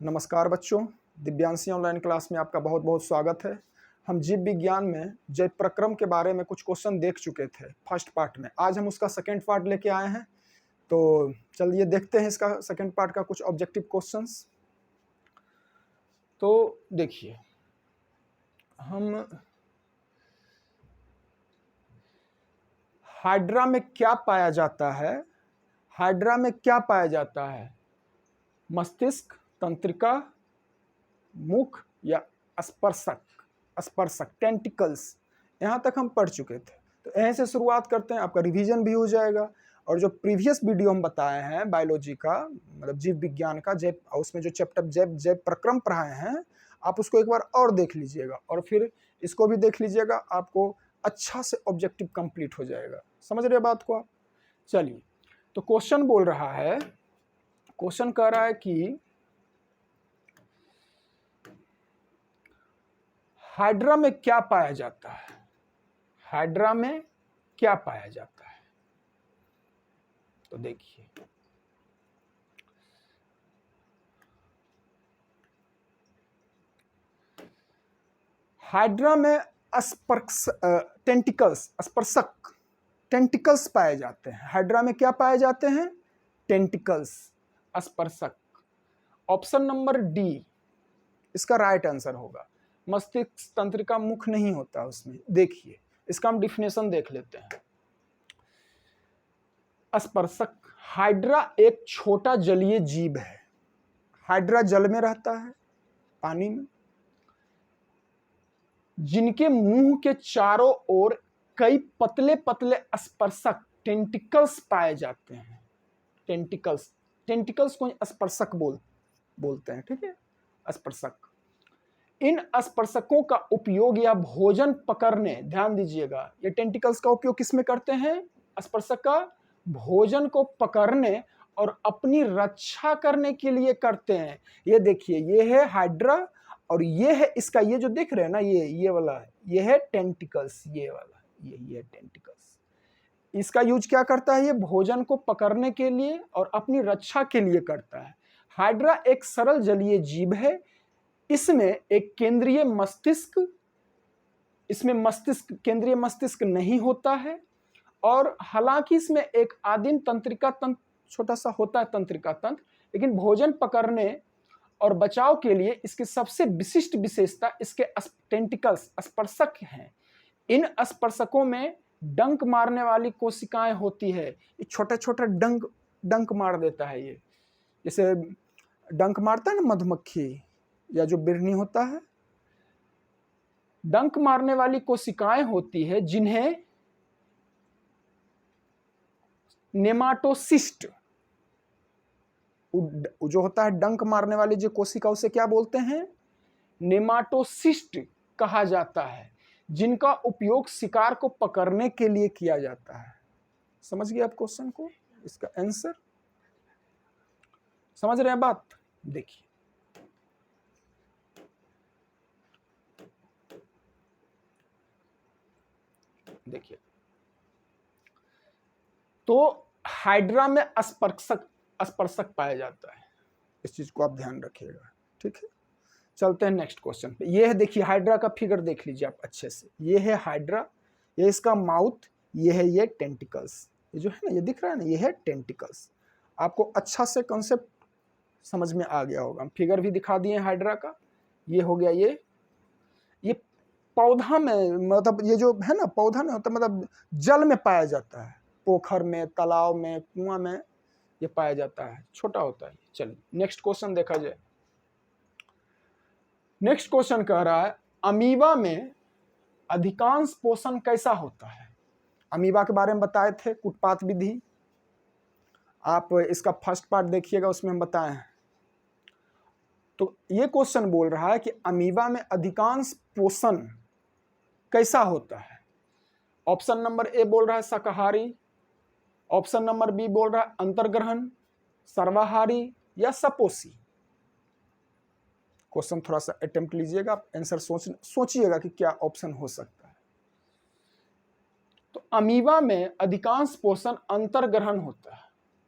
नमस्कार बच्चों, Divyanshi online class में आपका बहुत बहुत स्वागत है। हम जीव विज्ञान में जैव प्रक्रम के बारे में कुछ क्वेश्चन देख चुके थे फर्स्ट पार्ट में। आज हम उसका सेकंड पार्ट लेके आए हैं, तो चलिए देखते हैं इसका सेकंड पार्ट का कुछ ऑब्जेक्टिव क्वेश्चंस। तो देखिए, हम हाइड्रा में क्या पाया जाता है, हाइड्रा में क्या पाया जाता है? मस्तिष्क, तंत्रिका, मुख या स्पर्शक, स्पर्शक टेंटिकल्स। यहाँ तक हम पढ़ चुके थे, तो यहीं से शुरुआत करते हैं, आपका रिवीजन भी हो जाएगा। और जो प्रीवियस वीडियो हम बताए हैं बायोलॉजी का, मतलब जीव विज्ञान का, जैव, उसमें जो चैप्टर जैव प्रक्रम पढ़ाए हैं, आप उसको एक बार और देख लीजिएगा और फिर इसको भी देख लीजिएगा। आपको अच्छा से ऑब्जेक्टिव कंप्लीट हो जाएगा। समझ रहे बात को आप? चलिए, तो क्वेश्चन बोल रहा है, क्वेश्चन कह रहा है कि हाइड्रा में क्या पाया जाता है? हाइड्रा में क्या पाया जाता है? तो देखिए, हाइड्रा में टेंटिकल्स, स्पर्शक टेंटिकल्स पाए जाते हैं। हाइड्रा में क्या पाए जाते हैं? टेंटिकल्स, स्पर्शक। ऑप्शन नंबर डी इसका राइट आंसर होगा। मस्तिष्क, तंत्रिका, मुख नहीं होता उसमें। देखिए, इसका हम डिफिनेशन देख लेते हैं। स्पर्शक, हाइड्रा एक छोटा जलीय जीव है। हाइड्रा जल में रहता है, पानी में, जिनके मुंह के चारों ओर कई पतले पतले स्पर्शक टेंटिकल्स पाए जाते हैं। टेंटिकल्स, टेंटिकल्स को स्पर्शक बोलते हैं, ठीक है, स्पर्शक। इन स्पर्शकों का उपयोग या भोजन पकड़ने, ध्यान दीजिएगा, ये टेंटिकल्स का उपयोग किस में करते हैं? स्पर्शक का भोजन को पकड़ने और अपनी रक्षा करने के लिए करते हैं। ये देखिए, ये है हाइड्रा और ये है इसका, ये जो देख रहे हैं ना, ये वाला है, ये है टेंटिकल्स, ये वाला, ये टेंटिकल्स। इसका यूज क्या करता है? ये भोजन को पकड़ने के लिए और अपनी रक्षा के लिए करता है। हाइड्रा एक सरल जलीय जीव है। इसमें एक केंद्रीय मस्तिष्क, केंद्रीय मस्तिष्क नहीं होता है, और हालांकि इसमें एक आदिम तंत्रिका तंत्र छोटा सा होता है, तंत्रिका तंत्र, लेकिन भोजन पकड़ने और बचाव के लिए इसकी सबसे विशिष्ट विशेषता इसके टेंटिकल्स, स्पर्शक हैं। इन स्पर्शकों में डंक मारने वाली कोशिकाएं होती है। ये छोटा छोटा डंक मार देता है। ये जैसे डंक मारता है ना मधुमक्खी या जो बिरनी होता है, डंक मारने वाली कोशिकाएं होती है, जिन्हें नेमाटोसिस्ट, जो होता है डंक मारने वाली जो कोशिका, उसे क्या बोलते हैं? नेमाटोसिस्ट कहा जाता है, जिनका उपयोग शिकार को पकड़ने के लिए किया जाता है। समझ गए आप क्वेश्चन को? इसका आंसर समझ रहे हैं बात? देखिए, देखिए, तो हाइड्रा में स्पर्शक पाया जाता है। इस चीज को आप ध्यान रखिएगा, ठीक है। चलते हैं नेक्स्ट क्वेश्चन पे। ये है, देखिए, हाइड्रा का फिगर देख लीजिए आप अच्छे से। ये है हाइड्रा, ये इसका माउथ, ये है ये टेंटिकल्स, ये जो है ना, ये दिख रहा है ना, ये है टेंटिकल्स। आपको अच्छा से कॉन्सेप्ट समझ में आ गया होगा। हम फिगर भी दिखा दिए हाइड्रा का। ये हो गया, ये पौधा में, मतलब ये जो है ना, पौधा में होता, मतलब जल में पाया जाता है, पोखर में, तालाब में, कुआं में ये पाया जाता है, छोटा होता है। चलिए नेक्स्ट क्वेश्चन देखा जाए। नेक्स्ट क्वेश्चन कह रहा है, अमीबा में अधिकांश पोषण कैसा होता है? अमीबा के बारे में बताए थे, कुटपात विधि। आप इसका फर्स्ट पार्ट देखिएगा, उसमें हम बताए हैं। तो ये क्वेश्चन बोल रहा है कि अमीबा में अधिकांश पोषण कैसा होता है? ऑप्शन नंबर ए बोल रहा है शाकाहारी, ऑप्शन नंबर बी बोल रहा है अंतर्ग्रहण, सर्वाहारी या सपोषी। क्वेश्चन थोड़ा सा अटेम्प्ट लीजिएगा, आप आंसर सोचिएगा कि क्या ऑप्शन हो सकता है। तो अमीबा में अधिकांश पोषण अंतर्ग्रहण होता है।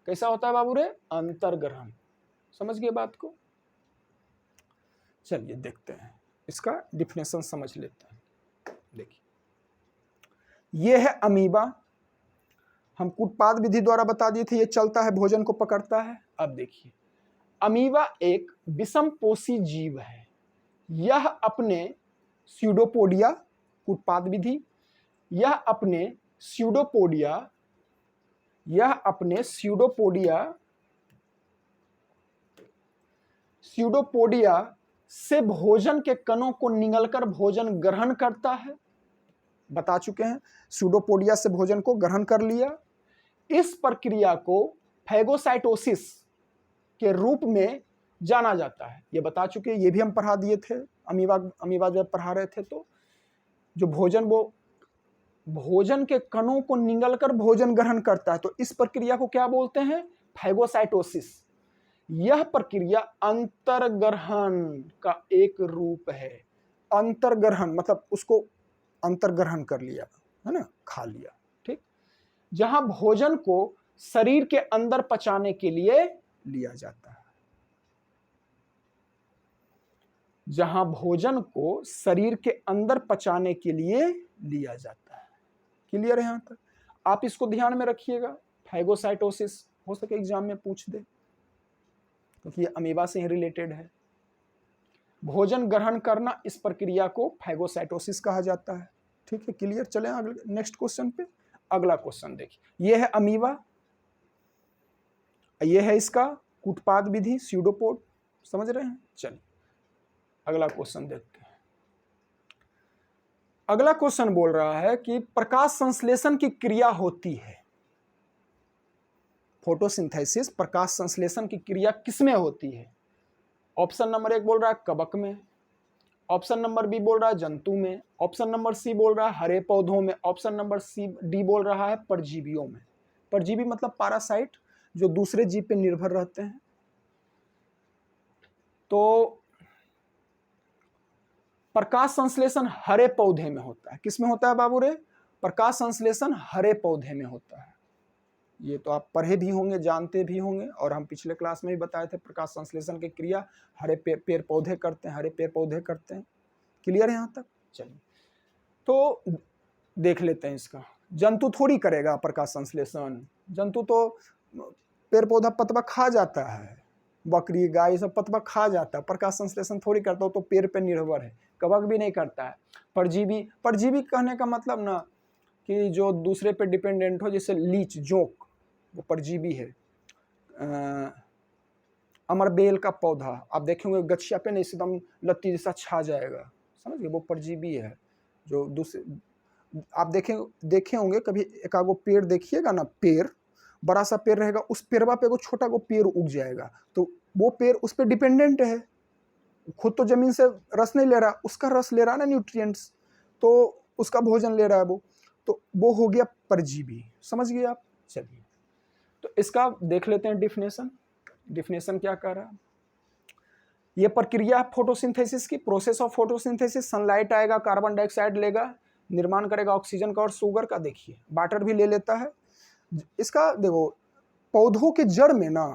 कैसा होता है बाबू रे? अंतर्ग्रहण। समझ गए बात को? चलिए देखते हैं, इसका डिफिनेशन समझ लेते हैं। देखिए, ये है अमीबा, हम कूटपाद विधि द्वारा बता दिए थे, ये चलता है, भोजन को पकड़ता है। अब देखिए, अमीबा एक विषमपोषी जीव है। यह अपने स्यूडोपोडिया, कूटपाद विधि, यह अपने स्यूडोपोडिया से भोजन के कणों को निगलकर भोजन ग्रहण करता है। बता चुके हैं, स्यूडोपोडिया से भोजन को ग्रहण कर लिया। इस प्रक्रिया को फैगोसाइटोसिस के रूप में जाना जाता है, ये बता चुके हैं, ये भी हम पढ़ा दिए थे अमीबा जब पढ़ा रहे थे। तो जो भोजन, वो भोजन के कणों को निगलकर भोजन ग्रहण करता है, तो इस प्रक्रिया को क्या बोलते हैं? फैगोसाइटोसिस। यह प्रक्रिया अंतर्ग्रहण का एक रूप है। अंतर्ग्रहण मतलब उसको अंतर्ग्रहण कर लिया, है ना, खा लिया, ठीक। जहां भोजन को शरीर के अंदर पचाने के लिए लिया जाता है, जहां भोजन को शरीर के अंदर पचाने के लिए लिया जाता है। क्लियर है यहां तक? आप इसको ध्यान में रखिएगा, फैगोसाइटोसिस हो सके एग्जाम में पूछ दे, क्योंकि ये अमीबा से ही रिलेटेड है। भोजन ग्रहण करना, इस प्रक्रिया को फैगोसाइटोसिस कहा जाता है। ठीक है, क्लियर? चलें अगले नेक्स्ट क्वेश्चन पे। अगला क्वेश्चन देखिए, ये है अमीबा, ये है इसका कूटपाद विधि, स्यूडोपोड, समझ रहे हैं? चलिए अगला क्वेश्चन देखते हैं। अगला क्वेश्चन बोल रहा है कि प्रकाश संश्लेषण की क्रिया होती है, फोटोसिंथेसिस, प्रकाश संश्लेषण की क्रिया किसमें होती है? ऑप्शन नंबर 1 बोल रहा है कवक में, ऑप्शन नंबर बी बोल रहा है जंतु में, ऑप्शन नंबर सी बोल रहा है हरे पौधों में, ऑप्शन नंबर डी बोल रहा है परजीवियों में। परजीवी मतलब पैरासाइट, जो दूसरे जीव पे निर्भर रहते हैं। तो प्रकाश संश्लेषण हरे पौधे में होता है। किसमें होता है बाबू रे? प्रकाश संश्लेषण हरे पौधे में होता है। ये तो आप पढ़े भी होंगे, जानते भी होंगे, और हम पिछले क्लास में भी बताए थे, प्रकाश संश्लेषण की क्रिया हरे पेड़ पौधे करते हैं, हरे पेड़ पौधे करते हैं। क्लियर है यहाँ तक? चलिए तो देख लेते हैं इसका। जंतु थोड़ी करेगा प्रकाश संश्लेषण, जंतु तो पेड़ पौधा पतवा खा जाता है, बकरी गाय सब पतवा खा जाता है, प्रकाश संश्लेषण थोड़ी करता हो, तो पेड़ पे निर्भर है। कवक भी नहीं करता है। परजीवी कहने का मतलब ना कि जो दूसरे पे डिपेंडेंट हो, जैसे लीच, जोंक, वो परजीवी है। अमरबेल का पौधा आप देखेंगे गछिया पे नहीं, एकदम लत्ती जैसा छा जाएगा, समझ गए? वो परजीवी है। जो दूसरे आप देखे होंगे कभी, एक आगो पेड़ देखिएगा ना, पेड़ बड़ा सा पेड़ रहेगा, उस पेड़वा पे एगो छोटा गो पेड़ उग जाएगा, तो वो पेड़ उस पर डिपेंडेंट है, खुद तो जमीन से रस नहीं ले रहा, उसका रस ले रहा है ना, न्यूट्रिएंट्स, तो उसका भोजन ले रहा है वो, तो वो हो गया परजीवी। समझ गए आप? चलिए तो इसका देख लेते हैं डिफिनेशन। डिफिनेशन क्या कह रहा है? ये प्रक्रिया फोटोसिंथेसिस की, प्रोसेस ऑफ फोटोसिंथेसिस। सनलाइट आएगा, कार्बन डाइऑक्साइड लेगा, निर्माण करेगा ऑक्सीजन का और शुगर का। देखिए वाटर भी ले लेता है। इसका देखो, पौधों के जड़ में ना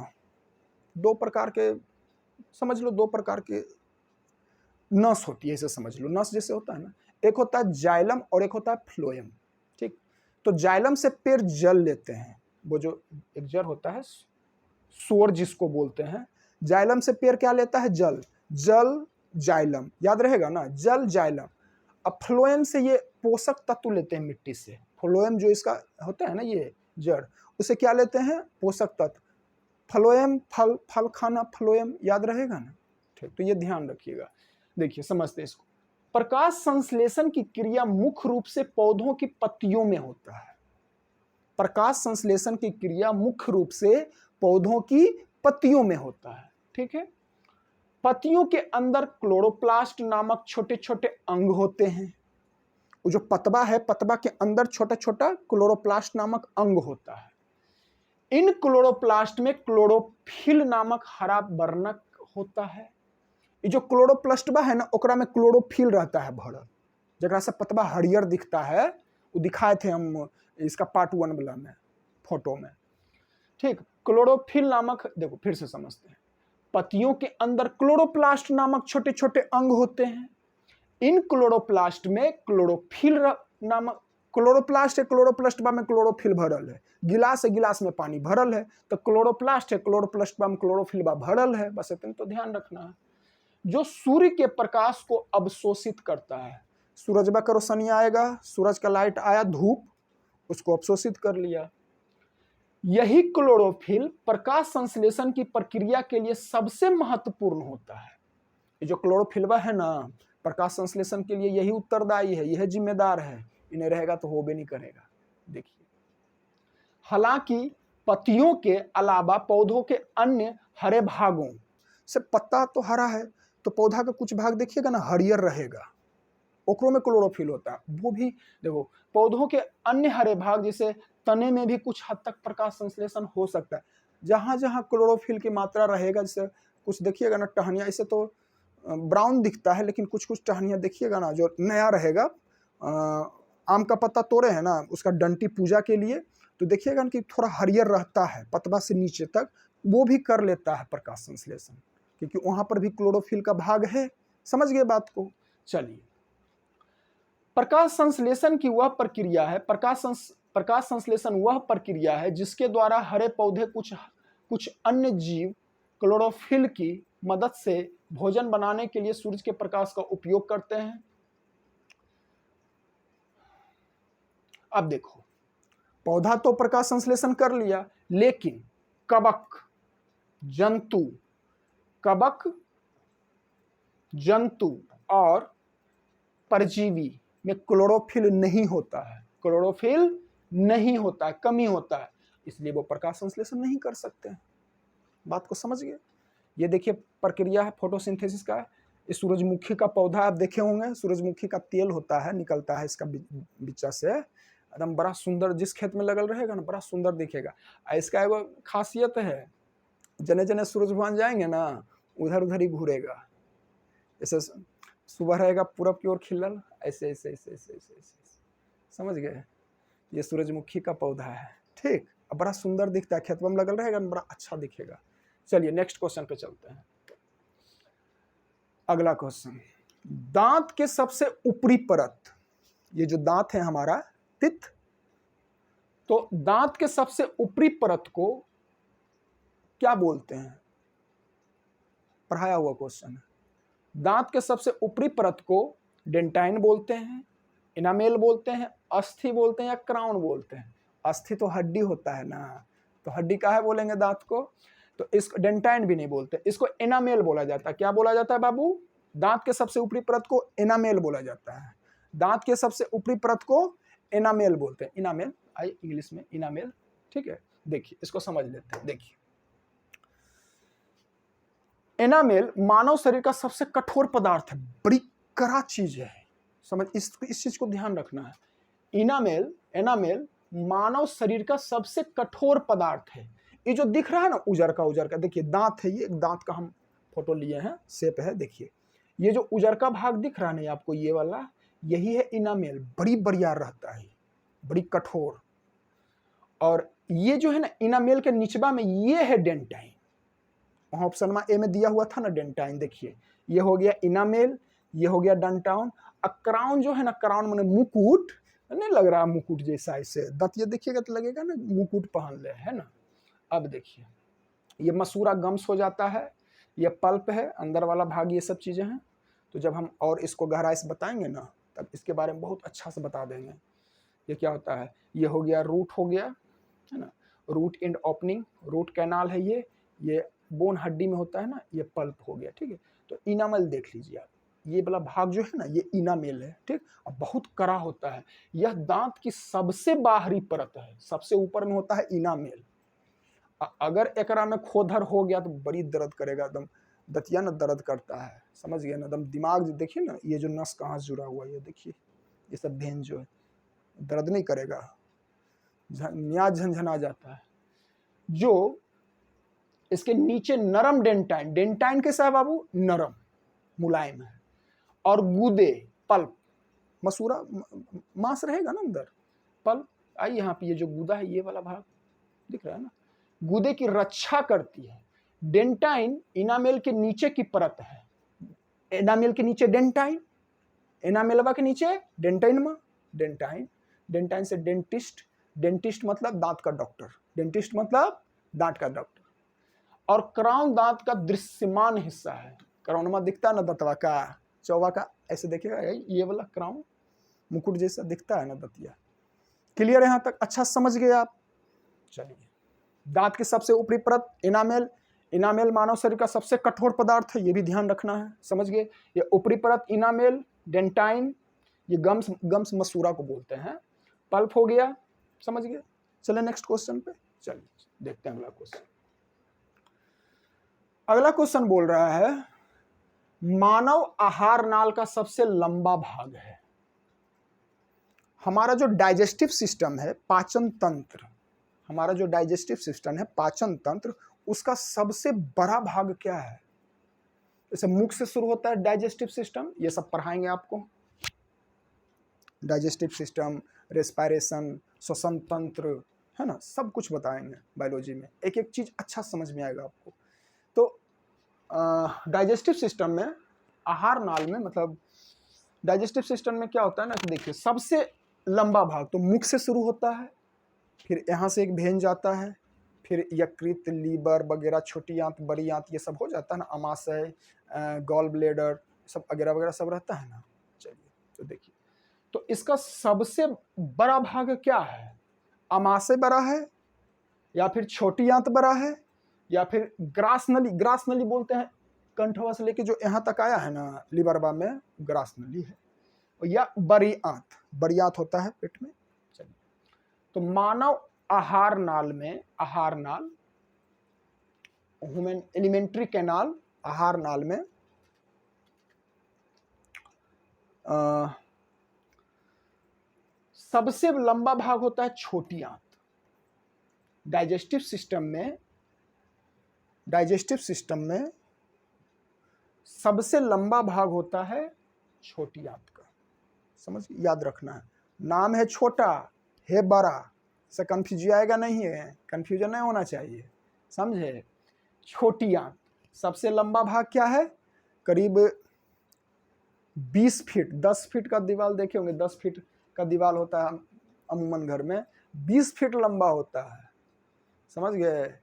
दो प्रकार के, समझ लो, दो प्रकार के नस होती है, इसे समझ लो। नस जैसे होता है ना, एक होता है जाइलम और एक होता है फ्लोएम। ठीक, तो जाइलम से पेड़ जल लेते हैं, वो जो एक जड़ होता है, सोर जिसको बोलते हैं, जाइलम से पेड़ क्या लेता है? जल। जल जाइलम, याद रहेगा ना, जल जाइलम। अब फ्लोएम से ये पोषक तत्व लेते हैं मिट्टी से। फ्लोएम जो इसका होता है ना, ये जड़, उसे क्या लेते हैं? पोषक तत्व। फ्लोएम, फल खाना, फ्लोएम, याद रहेगा ना? ठीक, तो ये ध्यान रखिएगा। देखिए समझते हैं इसको। प्रकाश संश्लेषण की क्रिया मुख्य रूप से पौधों की पत्तियों में होता है। प्रकाश संश्लेषण की क्रिया मुख्य रूप से पौधों की पत्तियों में होता है। ठीक है, पत्तियों के अंदर क्लोरोप्लास्ट नामक छोटे छोटे अंग होते हैं। वो जो पतवा है, पतवा के अंदर छोटा छोटा क्लोरोप्लास्ट नामक अंग होता है। इन क्लोरोप्लास्ट में क्लोरोफिल नामक हरा वर्णक होता है। ये जो क्लोरोप्लास्टवा है ना, ओकरा में क्लोरोफिल रहता है भरल, जरा से पतवा हरियर दिखता है। वो दिखाए थे हम इसका पार्ट 1 वाला में, फोटो में। ठीक, क्लोरोफिल नामक, देखो फिर से समझते हैं। पत्तियों के अंदर क्लोरोप्लास्ट नामक छोटे छोटे अंग होते हैं। इन क्लोरोप्लास्ट में क्लोरोफिल नामक क्लोरोप्लास्ट है, क्लोरोप्लास्टबा में क्लोरोफिल भरल है। गिलास है, गिलास में पानी भरल है, तो क्लोरोप्लास्ट है, क्लोरोप्लास्टबा में क्लोरोफिलबा भरल है। बस इतना तो ध्यान रखना है। जो सूर्य के प्रकाश को अवशोषित करता है, सूरजबा का रोशनी आएगा, सूरज का लाइट आया, धूप उसको अवशोषित कर लिया। यही क्लोरोफिल प्रकाश संश्लेषण की प्रक्रिया के लिए सबसे महत्वपूर्ण होता है। ये जो क्लोरोफिलबा है ना, प्रकाश संश्लेषण के लिए यही उत्तरदायी है, यह जिम्मेदार है। इन्हें रहेगा तो हो भी नहीं करेगा। देखिए, हालांकि पत्तियों के अलावा पौधों के अन्य हरे भागों से, पत्ता तो हरा है तो पौधा का कुछ भाग देखिएगा ना हरियर रहेगा, ओकरो में क्लोरोफिल होता है। वो भी देखो, पौधों के अन्य हरे भाग जैसे तने में भी कुछ हद तक प्रकाश संश्लेषण हो सकता है। जहां जहां क्लोरोफिल की मात्रा रहेगा, जैसे कुछ देखिएगा ना टहनियाँ, इसे तो ब्राउन दिखता है, लेकिन कुछ कुछ टहनियाँ देखिएगा ना जो नया रहेगा, आम का पत्ता तोड़े है ना, उसका डंटी पूजा के लिए, तो देखिएगा ना कि थोड़ा हरियर रहता है पतबा से नीचे तक, वो भी कर लेता है प्रकाश संश्लेषण, क्योंकि वहां पर भी क्लोरोफिल का भाग है। समझ गए बात को? चलिए, प्रकाश संश्लेषण की वह प्रक्रिया है, प्रकाश संश्लेषण वह प्रक्रिया है जिसके द्वारा हरे पौधे कुछ अन्य जीव क्लोरोफिल की मदद से भोजन बनाने के लिए सूरज के प्रकाश का उपयोग करते हैं। अब देखो, पौधा तो प्रकाश संश्लेषण कर लिया, लेकिन कवक जंतु और परजीवी में क्लोरोफिल नहीं होता है, क्लोरोफिल नहीं होता है, कमी होता है, इसलिए वो प्रकाश संश्लेषण नहीं कर सकते हैं। बात को समझ गए? ये देखिए प्रक्रिया है फोटोसिंथेसिस का। इस सूरजमुखी का पौधा आप देखे होंगे, सूरजमुखी का तेल होता है, निकलता है इसका बिच्चा से, एकदम बड़ा सुंदर, जिस खेत में लगल रहेगा ना बड़ा सुंदर दिखेगा। इसका एगो खासियत है, जने जने सूरज भगवान जाएंगे ना उधर उधर ही घूरेगा। ऐसे सुबह रहेगा पूरब की ओर खिलल, ऐसे ऐसे ऐसे ऐसे ऐसे ऐसे, समझ गए? ये सूरजमुखी का पौधा है, ठीक। अब बड़ा सुंदर दिखता है, खेत में लगल रहेगा ना बड़ा अच्छा दिखेगा। चलिए नेक्स्ट क्वेश्चन पे चलते हैं। अगला क्वेश्चन, दांत के सबसे ऊपरी परत, ये जो दांत है हमारा टिथ, तो दांत के सबसे ऊपरी परत को क्या बोलते हैं? पढ़ाया हुआ क्वेश्चन है। दांत के सबसे ऊपरी परत को डेंटाइन बोलते हैं, इनामेल बोलते हैं, अस्थि बोलते हैं या क्राउन बोलते हैं। अस्थि तो हड्डी होता है ना, तो हड्डी का है बोलेंगे दांत को, तो इसको डेंटाइन भी नहीं बोलते, इसको एनामेल बोला जाता है। क्या बोला जाता है बाबू? दांत के सबसे ऊपरी परत को एनामेल बोला जाता है। दांत के सबसे ऊपरी परत को एनामेल बोलते हैं। इनामेल आई इंग्लिश में इनामेल, ठीक है। देखिए इसको समझ लेते हैं। देखिए, एनामेल मानव शरीर का सबसे कठोर पदार्थ है, बड़ी कड़ा चीज है, समझ, इस चीज को ध्यान रखना है। एनामेल मानव शरीर का सबसे कठोर पदार्थ है। ये जो दिख रहा है ना उजर का, देखिए दांत है, ये एक दांत का हम फोटो लिए हैं, शेप है, देखिए ये जो उजर का भाग दिख रहा है ना आपको, ये वाला, यही है इनामेल। बड़ी बढ़िया रहता है, बड़ी कठोर। और ये जो है ना इनामेल के निचवा में ये है डेंटाइन। वहाँ ऑप्शन में ए में दिया हुआ था ना डेंटाइन, देखिए ये हो गया इनामेल, ये हो गया डेंटाउन। क्राउन जो है ना, क्राउन माने मुकुट, नहीं लग रहा मुकुट जैसा, ऐसे दांत ये देखिएगा तो लगेगा ना मुकुट पहन ले, है ना। अब देखिए ये मसूरा गम्स हो जाता है, ये पल्प है, अंदर वाला भाग, ये सब चीजें हैं। तो जब हम और इसको गहराई से बताएंगे ना तब इसके बारे में बहुत अच्छा से बता देंगे। ये क्या होता है, ये हो गया रूट, हो गया है ना, root and opening, root canal है ये बोन हड्डी में होता है ना, ये पल्प हो गया, ठीक है। तो इनामेल देख लीजिए आप, ये वाला भाग जो है ना ये इनामेल है, ठीक। और बहुत कड़ा होता है, यह दांत की सबसे बाहरी परत है, सबसे ऊपर में होता है इनामेल। अगर एकरा में खोदर हो गया तो बड़ी दर्द करेगा, एकदम दतिया ना दर्द करता है, समझ गया ना। एकदम दिमाग देखिए ना, ये जो नस कहाँ से जुड़ा हुआ है, ये देखिए ये सब भेन जो है, दर्द नहीं करेगा, न्याज झंझना जाता है। जो इसके नीचे नरम डेंटाइन कैसा है बाबू? नरम मुलायम है। और गूदे पल्प, मसूरा मांस रहेगा ना अंदर, पल्प। आई यहाँ पे ये जो गूदा है, ये वाला भाग दिख रहा है ना, गूदे की रक्षा करती है। डेंटाइन इनामेल के नीचे की परत है। एनामेल के नीचे डेंटाइन, एनामेलवा के नीचे डेंटाइनमा, डेंटाइन, डेंटाइन से डेंटिस्ट, डेंटिस्ट मतलब दांत का डॉक्टर, डेंटिस्ट मतलब दांत का डॉक्टर। और क्राउन दांत का दृश्यमान हिस्सा है। क्राउनमा दिखता है ना दंतवा का, चौवा का, ऐसे देखिएगा ये वाला क्राउन मुकुट जैसा दिखता है ना दंतिया। क्लियर यहां तक? अच्छा समझ गए आप? चलिए, दांत की सबसे ऊपरी परत इनामेल, इनामेल मानव शरीर का सबसे कठोर पदार्थ है, ये भी ध्यान रखना है। समझ गए? ये ऊपरी परत इनामेल, डेंटाइन, ये गम्स, गम्स मसूरा को बोलते हैं। पल्प हो गया, समझ गए? चले नेक्स्ट क्वेश्चन पे, चलिए देखते हैं अगला क्वेश्चन। अगला क्वेश्चन बोल रहा है मानव आहार नाल का सबसे लंबा भाग है। हमारा जो डाइजेस्टिव सिस्टम है, पाचन तंत्र, हमारा जो डाइजेस्टिव सिस्टम है, पाचन तंत्र, उसका सबसे बड़ा भाग क्या है? जैसे मुख से शुरू होता है डाइजेस्टिव सिस्टम, ये सब पढ़ाएंगे आपको। डाइजेस्टिव सिस्टम, रेस्पिरेशन, श्वसन तंत्र, है ना, सब कुछ बताएंगे बायोलॉजी में। एक एक चीज अच्छा समझ में आएगा आपको। तो डाइजेस्टिव सिस्टम में, आहार नाल में, मतलब डाइजेस्टिव सिस्टम में क्या होता है ना, तो देखिए सबसे लंबा भाग तो मुख से शुरू होता है, फिर यहाँ से एक भेन जाता है, फिर यकृत, लीवर वगैरह, छोटी आंत, बड़ी आंत, ये सब हो जाता है ना, अमाशय, गॉल ब्लेडर, सब वगैरह वगैरह सब रहता है ना। चलिए तो देखिए, तो इसका सबसे बड़ा भाग क्या है? अमाशय बड़ा है, या फिर छोटी आंत बड़ा है, या फिर ग्रास नली, ग्रास नली बोलते हैं कंठवा से लेके जो यहाँ तक आया है ना लिबरवा में, ग्रास नली है, या बड़ी आंत, बड़ी आंत होता है पेट में। चलिए, तो मानव आहार नाल में, आहार नाल, ह्यूमन एलिमेंट्री कैनाल, आहार नाल में सबसे लंबा भाग होता है छोटी आंत। डाइजेस्टिव सिस्टम में, डाइजेस्टिव सिस्टम में सबसे लंबा भाग होता है छोटी आंत का। समझ, याद रखना है। नाम है छोटा, है बड़ा, से कंफ्यूजन आएगा नहीं है, कंफ्यूजन नहीं होना चाहिए, समझे? छोटी आंत सबसे लंबा भाग क्या है? करीब 20 फीट, 10 फीट का दीवार देखे होंगे, 10 फीट का दीवार होता है अमूमन घर में, 20 फीट लंबा होता है। समझ गए?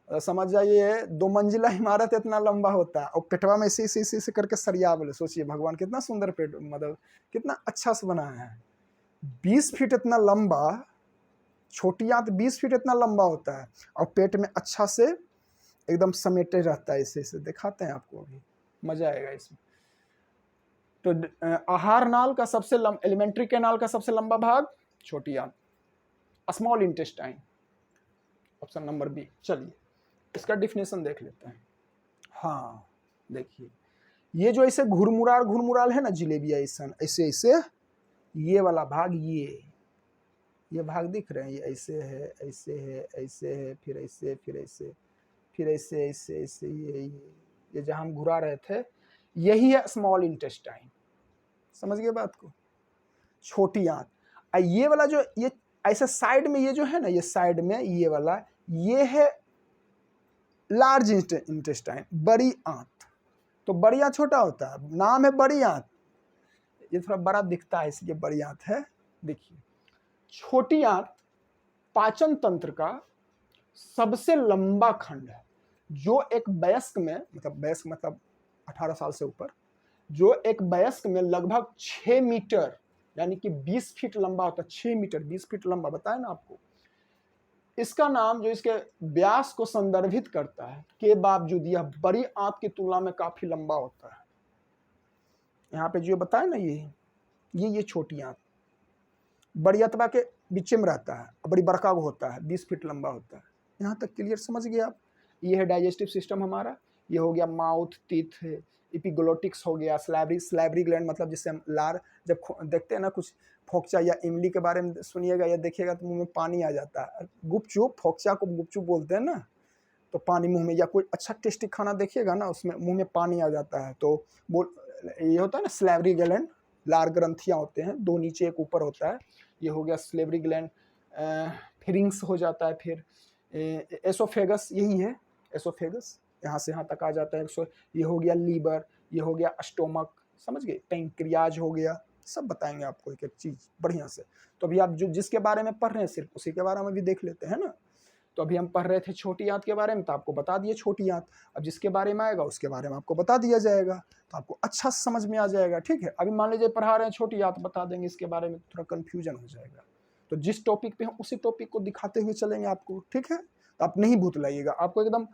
समझ जाइए, 2 मंजिला इमारत इतना लंबा होता है, और पेटवा में ऐसे ऐसे ऐसे करके सरिया बोले। सोचिए भगवान कितना सुंदर पेट, मतलब कितना अच्छा से बनाया है। 20 फीट इतना लंबा, छोटी आंत 20 फीट इतना लंबा होता है, और पेट में अच्छा से एकदम समेटे रहता है। ऐसे ऐसे दिखाते हैं आपको, अभी मजा आएगा इसमें। तो आहार नाल का सबसे एलिमेंट्री कैनाल का सबसे लंबा भाग छोटी आंत, small intestine, option number B. चलिए इसका डिफिनेशन देख लेते हैं। हाँ देखिए, ये जो ऐसे घुरमुराल घुरमुराल है ना, जिलेबिया ऐसा, ऐसे ऐसे ये वाला भाग, ये भाग दिख रहे हैं, ये ऐसे है, ऐसे है, ऐसे है, फिर ऐसे, फिर ऐसे, फिर ऐसे, ऐसे ऐसे, ये जहाँ हम घुरा रहे थे, यही है स्मॉल इंटेस्टाइन। समझ गए बात को? छोटी आंत। ये वाला जो ये ऐसे साइड में, ये जो है ना, ये साइड में ये वाला, ये है लार्ज इंटेस्टाइन, बड़ी आंत। तो बड़ी आंत छोटा होता है, नाम है बड़ी आंत, ये थोड़ा बड़ा दिखता है इसलिए बड़ी आंत है। देखिए, छोटी आंत पाचन तंत्र का सबसे लंबा खंड है, जो एक वयस्क में, मतलब वयस्क मतलब 18 साल से ऊपर, जो एक वयस्क में लगभग 6 मीटर, यानी कि 20 फीट लंबा होता है। 6 मीटर 20 फीट लंबा, बताया ना आपको। इसका नाम जो इसके व्यास को संदर्भित करता है के बावजूद यह बड़ी आंत की तुलना में काफी लंबा होता है। यहाँ पे जो बताया ना, ये छोटी आंत बड़ी आंतवा के बीच में रहता है, बड़ी बड़का होता है, 20 फीट लंबा होता है। यहाँ तक क्लियर समझ गए आप? ये है डाइजेस्टिव सिस्टम हमारा। ये हो गया माउथ, टीथ, एपिग्लोटिक्स हो गया, स्लैबरी ग्लैंड, मतलब जिससे हम लार जब देखते हैं ना, कुछ फोक्चा या इमली के बारे में सुनिएगा या देखिएगा तो मुंह में पानी आ जाता है। गुपचुप, फोक्चा को गुपचुप बोलते हैं ना, तो पानी मुंह में, या कोई अच्छा टेस्टी खाना देखिएगा ना, उसमें मुंह में पानी आ जाता है, तो बोल, ये होता है ना स्लैबरी ग्लैंड। लार ग्रंथियाँ होते हैं, 2 नीचे 1 ऊपर होता है। ये हो गया स्लेवरी ग्लैंड। फिरिंग्स हो जाता है, फिर एसोफेगस, यही है एसोफेगस, यहाँ से यहाँ तक आ जाता है। ये हो गया लीवर, ये हो गया स्टोमक, समझ गए, पैंक्रियाज हो गया, सब बताएंगे आपको एक एक चीज बढ़िया से। तो अभी आप जो जिसके बारे में पढ़ रहे हैं सिर्फ उसी के बारे में भी देख लेते हैं ना। तो अभी हम पढ़ रहे थे छोटी आंत के बारे में, तो आपको बता दिए छोटी आंत। अब जिसके बारे में आएगा उसके बारे में आपको बता दिया जाएगा, तो आपको अच्छा समझ में आ जाएगा। ठीक है, अभी मान लीजिए पढ़ा रहे हैं छोटी आंत, बता देंगे इसके बारे में, थोड़ा कंफ्यूजन हो जाएगा। तो जिस टॉपिक पे हम उसी टॉपिक को दिखाते हुए चलेंगे आपको। ठीक है, तो आप नहीं भूतलाइएगा, आपको एकदम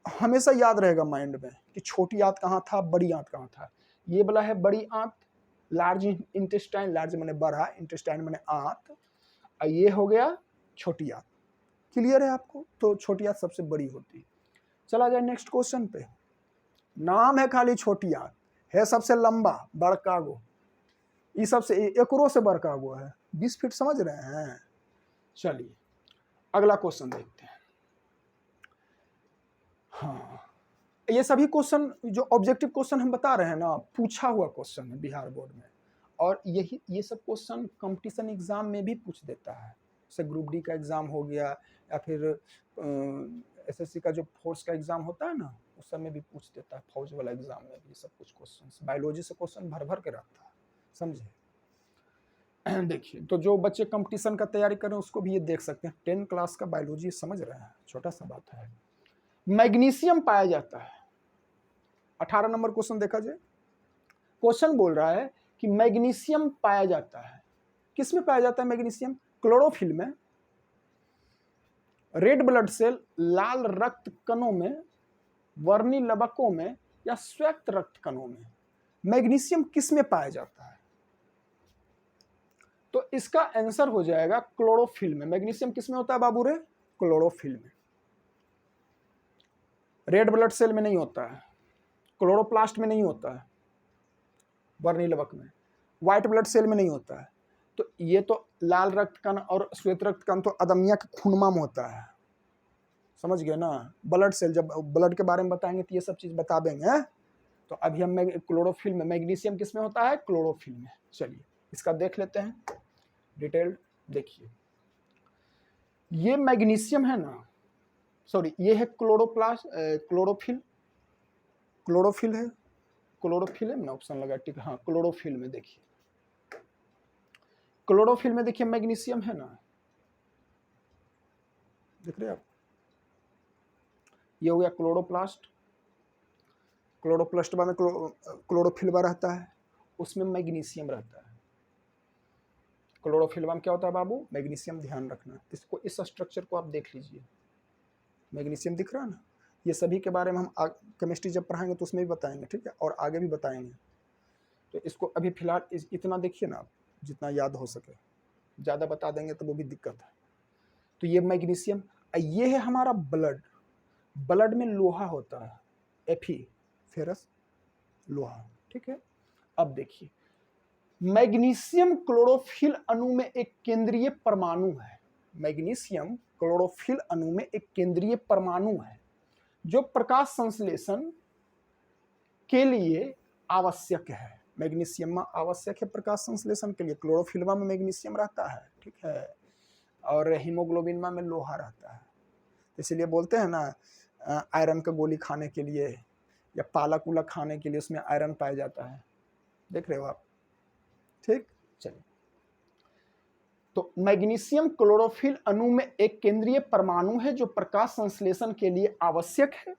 हमेशा याद रहेगा माइंड में कि छोटी आंत कहाँ था, बड़ी आंत कहाँ था। ये वाला है बड़ी आंत, लार्ज इंटेस्टाइन, लार्ज मैंने बड़ा, इंटेस्टाइन मैंने आंत, और ये हो गया छोटी आंत। क्लियर है आपको? तो छोटी आंत सबसे बड़ी होती है। चला जाए नेक्स्ट क्वेश्चन पे। नाम है खाली छोटी आंत, है सबसे लंबा, बड़का गो, ये सबसे एकरो से बड़का गो है, 20 फीट, समझ रहे हैं। चलिए अगला क्वेश्चन देखते हैं। हाँ, ये सभी क्वेश्चन जो ऑब्जेक्टिव क्वेश्चन हम बता रहे हैं ना, पूछा हुआ क्वेश्चन है बिहार बोर्ड में, और यही ये सब क्वेश्चन कंपटीशन एग्जाम में भी पूछ देता है। जैसे ग्रुप डी का एग्जाम हो गया, या फिर एसएससी का जो फोर्स का एग्जाम होता है ना, उस सब में भी पूछ देता है। फौज वाला एग्जाम में भी सब कुछ क्वेश्चन, बायोलॉजी से क्वेश्चन भर भर के रखता है, समझे। देखिए, तो जो बच्चे कंपटीशन का तैयारी कर रहे हैं उसको भी ये देख सकते हैं। 10 क्लास का बायोलॉजी समझ रहे हैं, छोटा सा बात है। मैग्नीशियम पाया जाता है, 18 नंबर क्वेश्चन देखा जाए। क्वेश्चन बोल रहा है कि मैग्नीशियम पाया जाता है, किस में पाया जाता है मैग्नीशियम? क्लोरोफिल में, रेड ब्लड सेल, लाल रक्त कणों में, वर्णी लवकों में, या श्वेत रक्त कणों में। मैग्नीशियम किस में पाया जाता है? तो इसका आंसर हो जाएगा क्लोरोफिल में। मैग्नीशियम किस में होता है बाबू रे? क्लोरोफिल में। रेड ब्लड सेल में नहीं होता है, क्लोरोप्लास्ट में नहीं होता है, वर्णी लवक में, व्हाइट ब्लड सेल में नहीं होता है। तो ये तो लाल रक्त कण और श्वेत रक्त कण तो अदमिया के खूनमा में होता है, समझ गए ना। ब्लड सेल, जब ब्लड के बारे में बताएंगे तो ये सब चीज बता देंगे। तो अभी हम क्लोरोफिल में, मैग्नीशियम किस में होता है? क्लोरोफिल में। चलिए इसका देख लेते हैं डिटेल्ड। देखिए ये मैग्नीशियम है ना, सॉरी ये है क्लोरोफिल, क्लोरोफिल है, क्लोरोफिल है ना, ऑप्शन लगा, ठीक है। हाँ, क्लोरोफिल में देखिए, क्लोरोफिल में देखिए मैग्नीशियम है ना, देख रहे हैं आप। ये हो गया क्लोरोप्लास्ट, क्लोरोप्लास्ट में क्लोरोफिलवा रहता है, उसमें मैग्नीशियम रहता है। क्लोरोफिलवा में क्या होता है बाबू? मैग्नीशियम, ध्यान रखना। इसको, इस स्ट्रक्चर को आप देख लीजिए, मैग्नीशियम दिख रहा है ना। ये सभी के बारे में हम केमिस्ट्री जब पढ़ाएंगे तो उसमें भी बताएंगे, ठीक है, और आगे भी बताएंगे। तो इसको अभी फिलहाल इतना देखिए ना आप, जितना याद हो सके। ज़्यादा बता देंगे तो वो भी दिक्कत है। तो ये मैग्नीशियम, ये है हमारा ब्लड। ब्लड में लोहा होता है, Fe, फेरस, लोहा, ठीक है। अब देखिए मैग्नीशियम क्लोरोफिल अणु में एक केंद्रीय परमाणु है। मैग्नीशियम क्लोरोफिल अणु में एक केंद्रीय परमाणु है जो प्रकाश संश्लेषण के लिए आवश्यक है। मैग्नीशियम आवश्यक है प्रकाश संश्लेषण के लिए। क्लोरोफिलवा में मैग्नीशियम रहता है, ठीक है, और हीमोग्लोबिनमा में लोहा रहता है। इसीलिए बोलते हैं ना, आयरन का गोली खाने के लिए या पालक उलक खाने के लिए उसमें आयरन पाया जाता है, देख रहे हो आप, ठीक। चलिए, तो मैग्नीशियम क्लोरोफिल अणु में एक केंद्रीय परमाणु है जो प्रकाश संश्लेषण के लिए आवश्यक है।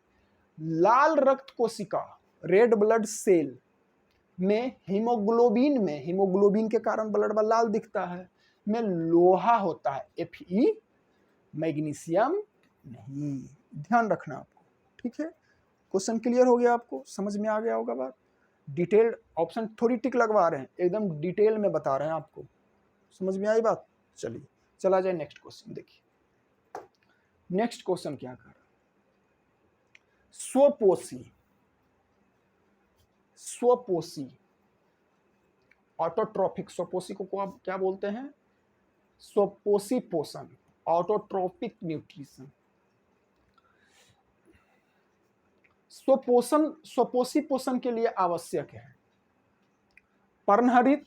लाल रक्त कोशिका, रेड ब्लड सेल में हीमोग्लोबिन में, हीमोग्लोबिन के कारण ब्लड में लाल दिखता है, में लोहा होता है, Fe। मैग्नीशियम नहीं, ध्यान रखना आपको, ठीक है। क्वेश्चन क्लियर हो गया आपको, समझ में आ गया होगा बात। डिटेल्ड ऑप्शन थोड़ी टिक लगवा रहे हैं, एकदम डिटेल में बता रहे हैं आपको, समझ में आई बात। चलिए चला जाए नेक्स्ट क्वेश्चन। देखिए नेक्स्ट क्वेश्चन क्या कर रहा है, स्वपोषी, स्वपोषी ऑटोट्रॉपिक, स्वपोषी को आप क्या बोलते हैं? स्वपोषी पोषण, ऑटोट्रॉपिक न्यूट्रिशन। स्वपोषण, स्वपोषी पोषण के लिए आवश्यक है पर्णहरित,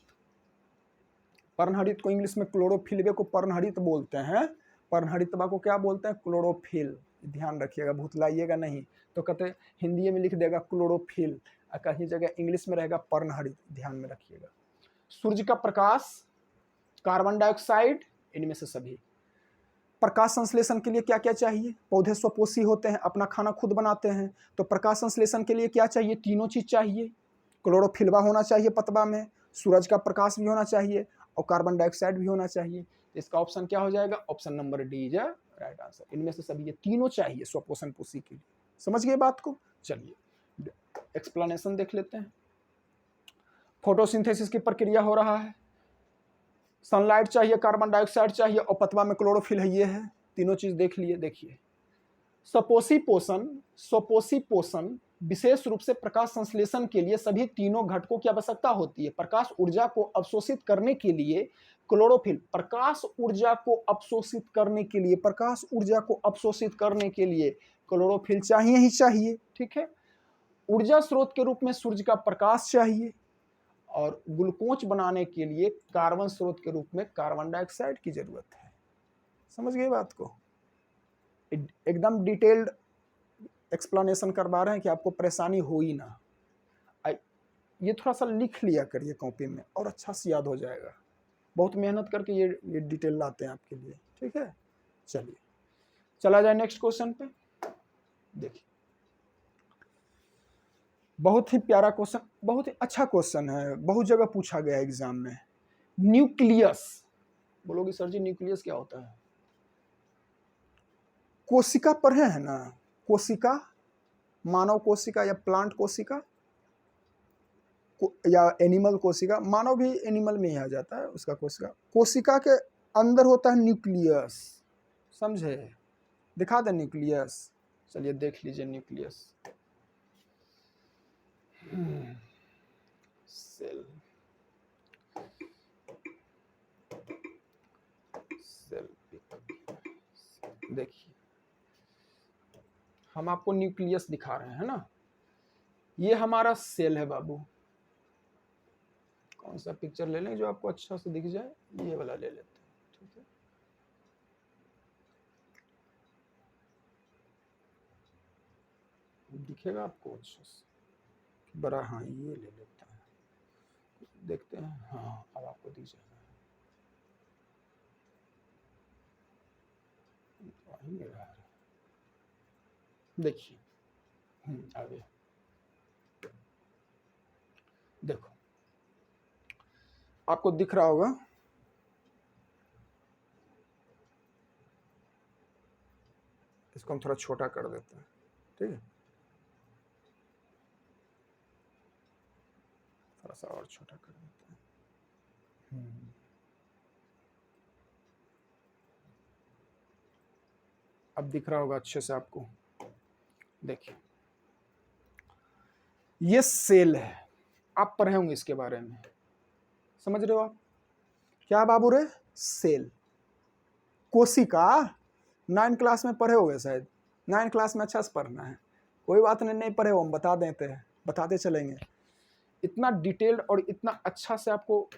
पर्णहरित को इंग्लिश में क्लोरोफिलवे को पर्णहरित बोलते हैं, पर्णहरितवा को क्या बोलते हैं? क्लोरोफिल, ध्यान रखिएगा, भूतलाइएगा नहीं। तो कहते हैं हिंदी में लिख देगा क्लोरोफिल, कहीं जगह इंग्लिश में रहेगा पर्णहरित, ध्यान में रखिएगा। सूर्य का प्रकाश, कार्बन डाइऑक्साइड, इनमें से सभी। प्रकाश संश्लेषण के लिए क्या क्या चाहिए? पौधे स्वपोषी होते हैं, अपना खाना खुद बनाते हैं, तो प्रकाश संश्लेषण के लिए क्या चाहिए? तीनों चीज चाहिए। क्लोरोफिलवा होना चाहिए पतवा में, सूरज का प्रकाश भी होना चाहिए, और कार्बन डाइऑक्साइड भी होना चाहिए। इसका ऑप्शन क्या हो जाएगा? Option number D is right answer. इनमें से सभी ये तीनों चाहिए स्वपोषण पोषी के लिए। समझ गए बात को? चलिए एक्सप्लेनेशन देख लेते हैं। फोटोसिंथेसिस की प्रक्रिया हो रहा है, सनलाइट चाहिए, कार्बन डाइऑक्साइड चाहिए, और पतवा में क्लोरोफिल है, ये है, तीनों चीज देख लिए। देखिए स्वपोषी पोषण विशेष रूप से प्रकाश संश्लेषण के लिए सभी तीनों घटकों की आवश्यकता होती है। प्रकाश ऊर्जा को अवशोषित करने के लिए क्लोरोफिल, प्रकाश ऊर्जा को अवशोषित करने के लिए, प्रकाश ऊर्जा को अवशोषित करने के लिए क्लोरोफिल चाहिए ही चाहिए, ठीक है। ऊर्जा स्रोत के रूप में सूर्य का प्रकाश चाहिए, और ग्लूकोज बनाने के लिए कार्बन स्रोत के रूप में कार्बन डाइऑक्साइड की जरूरत है। समझ गए बात को? एकदम डिटेल्ड एक्सप्लेनेशन करवा रहे हैं कि आपको परेशानी हो ही ना। ये थोड़ा सा लिख लिया करिए कॉपी में, और अच्छा से याद हो जाएगा। बहुत मेहनत करके ये डिटेल लाते हैं आपके लिए, ठीक है। चलिए चला जाए नेक्स्ट क्वेश्चन पे। देखिए बहुत ही प्यारा क्वेश्चन, बहुत ही अच्छा क्वेश्चन है, बहुत जगह पूछा गया एग्जाम में। न्यूक्लियस, बोलोगे सर जी न्यूक्लियस क्या होता है? कोशिका पढ़े हैं ना? कोशिका, मानव कोशिका या प्लांट कोशिका या एनिमल कोशिका, मानव भी एनिमल में ही आ जाता है उसका कोशिका। कोशिका के अंदर होता है न्यूक्लियस, समझे? दिखा दे न्यूक्लियस, चलिए देख लीजिए न्यूक्लियस। सेल, सेल, देखिए हम आपको न्यूक्लियस दिखा रहे हैं ना, ये हमारा सेल है बाबू। कौन सा पिक्चर ले लें जो आपको अच्छा से दिख जाए? ये वाला ले लेते हैं, ठीक है। दिखेगा आपको अच्छा से बड़ा? हाँ ये ले लेते हैं, देखते हैं। हाँ अब आपको दिख जाएगा। देखिए आगे देखो, आपको दिख रहा होगा, इसको हम थोड़ा छोटा कर देते हैं, ठीक है, थोड़ा सा और छोटा कर देते हैं। अब दिख रहा होगा अच्छे से आपको। देखिए ये सेल है, आप पढ़े होंगे इसके बारे में, समझ रहे हो आप? क्या बाबू रे? सेल, कोशिका, 9 क्लास में पढ़े होगे शायद, 9 क्लास में अच्छा से पढ़ना है। कोई बात नहीं, नहीं पढ़े हो हम बता देते हैं, बताते चलेंगे। इतना डिटेल्ड और इतना अच्छा से आपको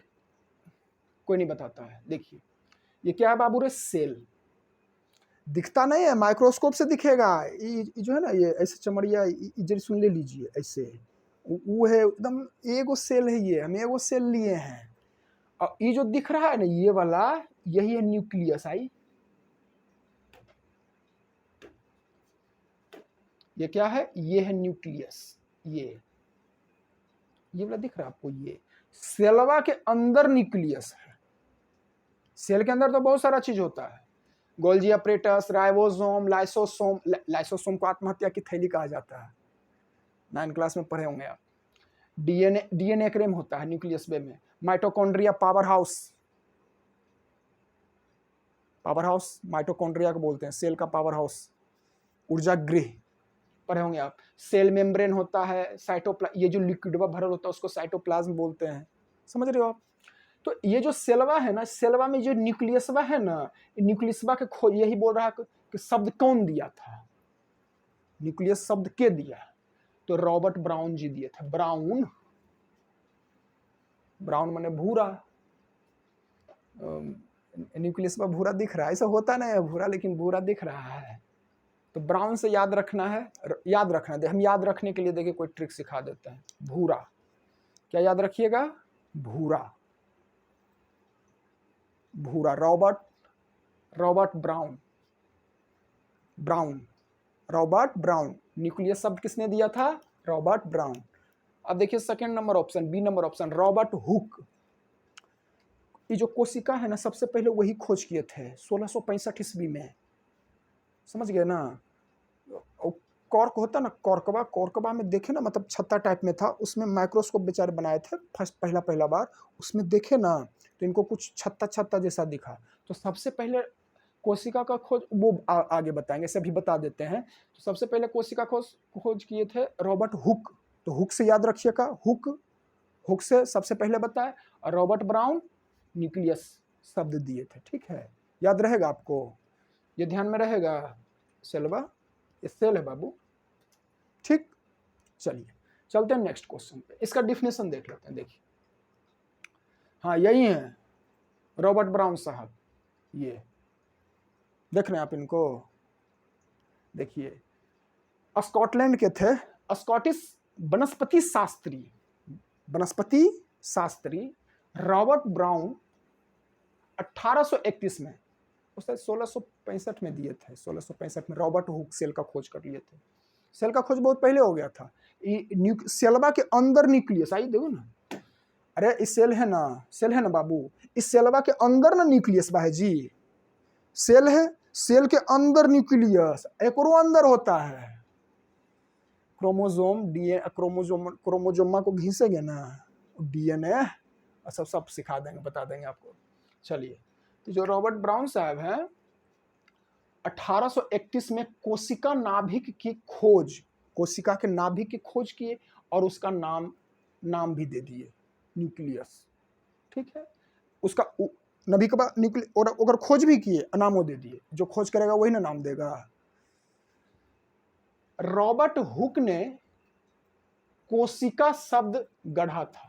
कोई नहीं बताता है। देखिए ये क्या है बाबू रे? सेल। दिखता नहीं है, माइक्रोस्कोप से दिखेगा। ये जो है ना, ये ऐसे चमड़िया इधर सुन ले लीजिए, ऐसे वो है एकदम, एगो सेल है ये, हम एगो सेल लिए हैं। और ये जो दिख रहा है ना ये वाला, यही है न्यूक्लियस। आई ये क्या है? ये है न्यूक्लियस। ये वाला दिख रहा है आपको? ये सेलवा के अंदर न्यूक्लियस है। सेल के अंदर तो बहुत सारा चीज होता है, Golgi apparatus, ribosome, lysosome. Lysosome को आत्महत्या की थैली कहा जाता है, 9 क्लास में पढ़े होंगे आप। डीएनए क्रेम होता है न्यूक्लियस में। Mitochondria power house, power house mitochondria को बोलते हैं, सेल का पावर हाउस, ऊर्जा गृह पढ़े होंगे आप। सेल मेम्ब्रेन होता है, ये जो लिक्विडवा भरल होता है उसको साइटोप्लाज्म बोलते हैं, समझ रहे हो आप? तो ये जो सेलवा है ना, सेलवा में जो न्यूक्लियसवा है ना, न्यूक्लियसवा के खोज यही बोल रहा है कि शब्द कौन दिया था? न्यूक्लियस शब्द के दिया? तो रॉबर्ट ब्राउन जी दिए थे। ब्राउन, ब्राउन माने भूरा। न्यूक्लियसवा भूरा दिख रहा है, ऐसा होता नहीं है भूरा, लेकिन भूरा दिख रहा है। तो ब्राउन से याद रखना है, याद रखना है। हम याद रखने के लिए देखिए कोई ट्रिक सिखा देते हैं। भूरा, क्या याद रखिएगा? भूरा, भूरा। Robert Brown, Brown, Robert Brown. Nucleus शब्द किसने दिया था? Robert Brown. अब देखिए second number option, B number option, Robert Hooke. ये जो कोशिका है ना, सबसे पहले वही खोज किए थे 1665 ईस्वी में, समझ गए ना। कॉर्क होता ना, कॉर्कवा, कॉर्कवा में देखे ना, मतलब छत्ता टाइप में था, उसमें माइक्रोस्कोप बेचारे बनाए थे फर्स्ट, पहला बार उसमें देखे ना, तो इनको कुछ छत्ता छत्ता जैसा दिखा। तो सबसे पहले कोशिका का खोज वो आगे बताएंगे, सभी बता देते हैं। तो सबसे पहले कोशिका खोज किए थे रॉबर्ट हुक। तो हुक से याद रखिएगा, हुक से सबसे पहले बताए। और रॉबर्ट ब्राउन न्यूक्लियस शब्द दिए थे, ठीक है, याद रहेगा आपको, ये ध्यान में रहेगा। सेलवा, ये सेल है बाबू, ठीक। चलिए चलते हैं नेक्स्ट क्वेश्चन पे, इसका डिफिनेशन देख लेते हैं। देखिए, हाँ यही है रॉबर्ट ब्राउन साहब, ये देख रहे हैं आप इनको, देखिए स्कॉटलैंड के थे, स्कॉटिश वनस्पति शास्त्री रॉबर्ट ब्राउन 1831 में, उसे 1665 में दिए थे। 1665 में रॉबर्ट हुक सेल का खोज कर लिए थे। सेल का खोज बहुत पहले हो गया था। सेलवा के अंदर न्यूक्लियस, आई देखो ना, अरे इस सेल है ना बाबू, इस सेलवा के अंदर ना न्यूक्लियस बा है जी, सेल है, सेल के अंदर न्यूक्लियस, एकरो अंदर होता है क्रोमोसोम, डीएनए, क्रोमोजोमा को घिसेंगे ना, डीएनए सब सिखा देंगे, बता देंगे आपको। चलिए, तो जो रॉबर्ट ब्राउन साहब हैं 1831 में कोशिका के नाभिक की खोज किए, और उसका नाम भी दे दिए न्यूक्लियस, ठीक है। उसका नाभिक का न्यूक्लियस, और अगर खोज भी किए नामों दे दिए, जो खोज करेगा वही ना नाम देगा। रॉबर्ट हुक ने कोशिका शब्द गढ़ा था,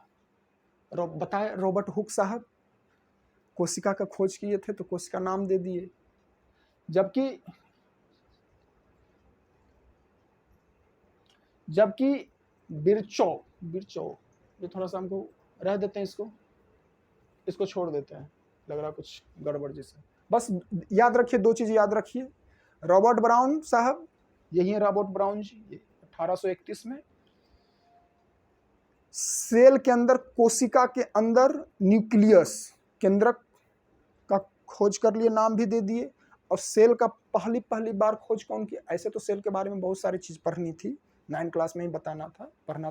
बताए रॉबर्ट हुक साहब कोशिका का खोज किए थे तो कोशिका नाम दे दिए। जबकि बिरचौ, ये थोड़ा सा हमको रह देते हैं, इसको छोड़ देते हैं, लग रहा कुछ गड़बड़ जैसा। बस याद रखिए, दो चीज याद रखिए, रॉबर्ट ब्राउन साहब, यही है रॉबर्ट ब्राउन जी, 1831 में सेल के अंदर, कोशिका के अंदर न्यूक्लियस केंद्रक का खोज कर लिए, नाम भी दे दिए। और सेल का पहली बार खोज कौन की? ऐसे तो सेल के बारे में बहुत सारी चीज पढ़नी थी, 9 क्लास में ही पढ़ना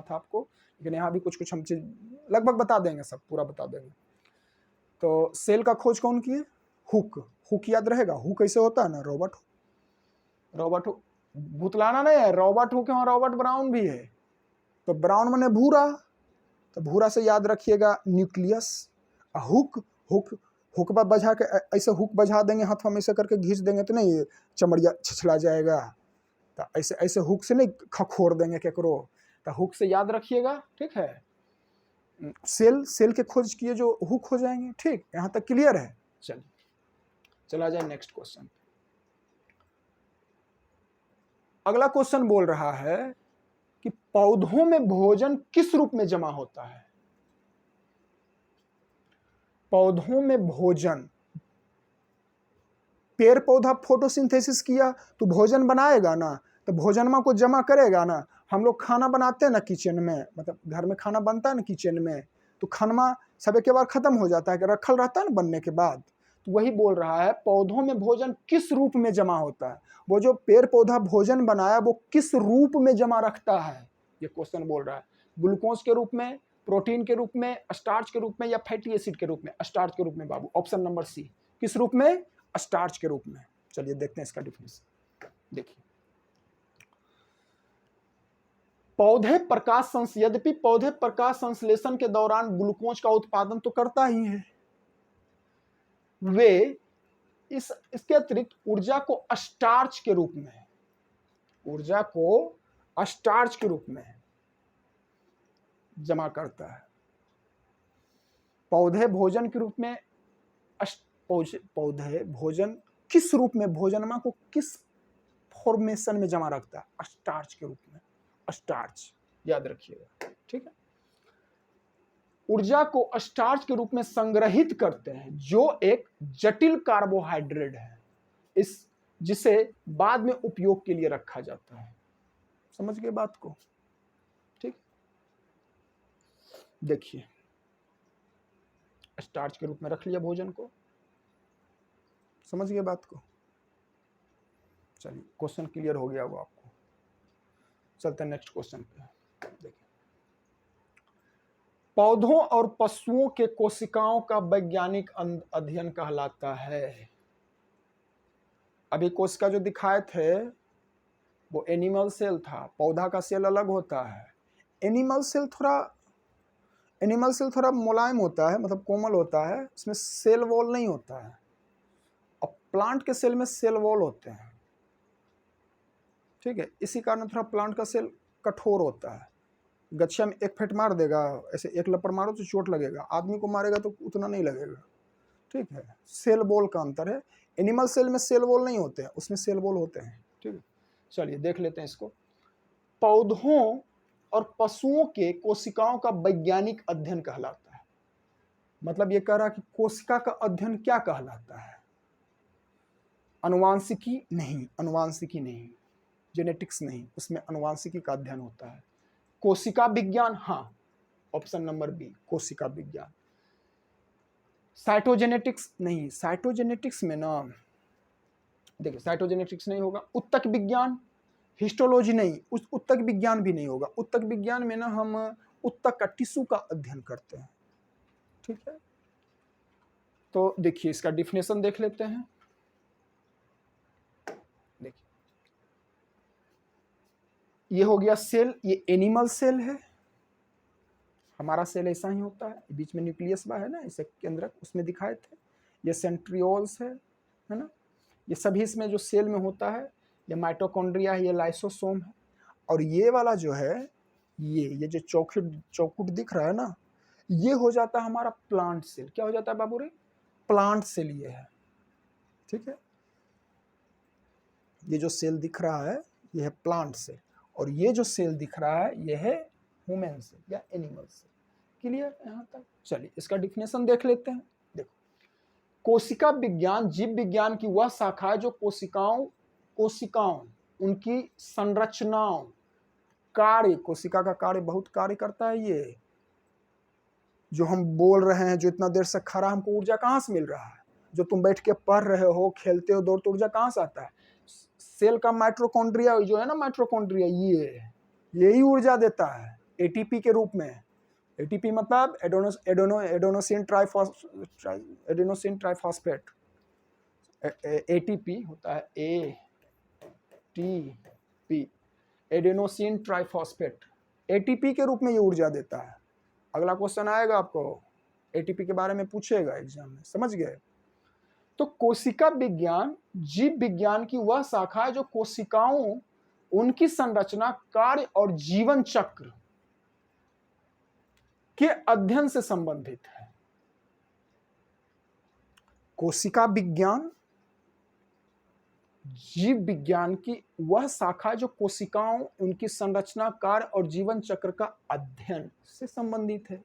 था आपको, लेकिन यहाँ भी कुछ हम चीज लगभग बता देंगे, सब पूरा बता देंगे। तो सेल का खोज कौन किए? हुक याद रहेगा, हुक कैसे होता है ना, रॉबर्ट हुक, भूतलाना नहीं है, रॉबर्ट हुक है, रॉबर्ट ब्राउन भी है। तो ब्राउन माने भूरा, तो भूरा से याद रखिएगा न्यूक्लियस। हुक बजा के, ऐसे हुक बजा देंगे हाथों में, ऐसे करके घींच देंगे तो नहीं चमड़िया छिछला जाएगा, तो ऐसे हुक से नहीं खखोर देंगे केकरो, तो हुक से याद रखिएगा, ठीक है। सेल के खोज किए जो हुक हो जाएंगे, ठीक, यहां तक क्लियर है। चलिए चला जाए नेक्स्ट क्वेश्चन। अगला क्वेश्चन बोल रहा है कि पौधों में भोजन किस रूप में जमा होता है? पौधों में भोजन, पेड़ पौधा फोटोसिंथेसिस किया तो भोजन बनाएगा ना, तो भोजनमा को जमा करेगा ना। हम लोग खाना बनाते हैं ना किचन में, मतलब घर में खाना बनता है ना किचन में, तो खाना सब एक बार खत्म हो जाता है, कि रखल रहता है ना बनने के बाद। तो वही बोल रहा है पौधों में भोजन किस रूप में जमा होता है, वो जो पेड़ पौधा भोजन बनाया वो किस रूप में जमा रखता है, ये क्वेश्चन बोल रहा है। ग्लूकोज के रूप में, प्रोटीन के रूप में, स्टार्च के रूप में, या फैटी एसिड के रूप में? स्टार्च के रूप में बाबू, ऑप्शन नंबर सी। किस रूप में? स्टार्च के रूप में। चलिए देखते हैं इसका डिफिनेशन। देखिए, यद्यपि पौधे प्रकाश संश्लेषण के दौरान ग्लूकोज का उत्पादन तो करता ही है, वे इसके अतिरिक्त ऊर्जा को स्टार्च के रूप में जमा करता है। पौधे भोजन के रूप में, पौधे भोजन किस रूप में, भोजनमा को किस फॉर्मेशन में जमा रखता है, स्टार्च के रूप में, स्टार्च, याद रखिएगा, ठीक है। ऊर्जा को स्टार्च के रूप में संग्रहित करते हैं, जो एक जटिल कार्बोहाइड्रेट है, इस जिसे बाद में उपयोग के लिए रखा जाता है। समझ गए बात को, ठीक। देखिए, स्टार्च के रूप में रख लिया भोजन को, समझ गए बात को। चलिए, क्वेश्चन क्लियर हो गया वो आपको। चलते हैं नेक्स्ट क्वेश्चन पे। देखिए, पौधों और पशुओं के कोशिकाओं का वैज्ञानिक अध्ययन कहलाता है। अभी कोशिका जो दिखाए थे वो एनिमल सेल था, पौधा का सेल अलग होता है। एनिमल सेल थोड़ा मुलायम होता है, मतलब कोमल होता है, इसमें सेल वॉल नहीं होता है। और प्लांट के सेल में सेल वॉल होते हैं, ठीक है। इसी कारण थोड़ा प्लांट का सेल कठोर होता है। गच्छिया में एक फेंट मार देगा, ऐसे एक लपड़ मारो तो चोट लगेगा, आदमी को मारेगा तो उतना नहीं लगेगा, ठीक है। सेल वॉल का अंतर है। एनिमल सेल में सेल वॉल नहीं होते हैं, उसमें सेल वॉल होते हैं, ठीक है। चलिए देख लेते हैं इसको। पौधों और पशुओं के कोशिकाओं का वैज्ञानिक अध्ययन कहलाता है। मतलब ये कह रहा है कि कोशिका का अध्ययन क्या कहलाता है? अनुवांशिकी नहीं, जेनेटिक्स नहीं, उसमें अनुवांशिकी का अध्ययन होता है। कोशिका विज्ञान, हाँ, ऑप्शन नंबर बी, कोशिका विज्ञान। साइटोजेनेटिक्स नहीं, साइटोजेनेटिक्स में ना, देखिए साइटोजेनेटिक्स नहीं होगा। उत्तक विज्ञान, हिस्टोलॉजी नहीं, उस उत्तक विज्ञान भी नहीं होगा। उत्तक विज्ञान में ना हम उत्तक का टिश्यू का अध्ययन करते हैं, ठीक है। तो देखिए इसका डिफिनेशन देख लेते हैं। देखिए, ये हो गया सेल, ये एनिमल सेल है, हमारा सेल ऐसा ही होता है, बीच में न्यूक्लियस बा है ना, इसे केंद्रक, उसमें दिखाए थे। ये सेंट्रियोल्स है ना, ये सभी इसमें जो सेल में होता है। ये माइटोकॉन्ड्रिया है, ये लाइसोसोम है। और ये वाला जो है, ये जो चौकुट दिख रहा है ना, ये हो जाता है हमारा प्लांट सेल। क्या हो जाता है बाबू रे? प्लांट सेल ये है, ठीक है। ये जो सेल दिख रहा है ये है प्लांट सेल, और ये जो सेल दिख रहा है ये है ह्यूमन सेल या एनिमल सेल। क्लियर यहाँ तक? चलिए इसका डिफिनेशन देख लेते हैं। देखो, कोशिका विज्ञान जीव विज्ञान की वह शाखा है जो कोशिकाओं उनकी संरचनाओं, कार्य, कोशिका का कार्य बहुत कार्य करता है। ये जो हम बोल रहे हैं, जो इतना देर से खड़ा, हमको ऊर्जा कहाँ से मिल रहा है? जो तुम बैठ के पढ़ रहे हो, खेलते हो, दौड़ते, ऊर्जा कहाँ से आता है? सेल का माइटोकॉन्ड्रिया जो है ना, माइटोकॉन्ड्रिया, यही ऊर्जा देता है एटीपी के रूप में। एटीपी मतलब एडेनोसिन ट्राइफॉस्फेट, एटीपी होता है, एटीपी, एडेनोसिन ट्राइफॉस्फेट, एटीपी के रूप में ये ऊर्जा देता है। अगला क्वेश्चन आएगा आपको एटीपी के बारे में पूछेगा एग्जाम में, समझ गए? तो कोशिका विज्ञान जीव विज्ञान की वह शाखा है जो कोशिकाओं, उनकी संरचना, कार्य और जीवन चक्र के अध्ययन से संबंधित है। कोशिका विज्ञान जीव विज्ञान की वह शाखा जो कोशिकाओं, उनकी संरचना, कार्य और जीवन चक्र का अध्ययन से संबंधित है।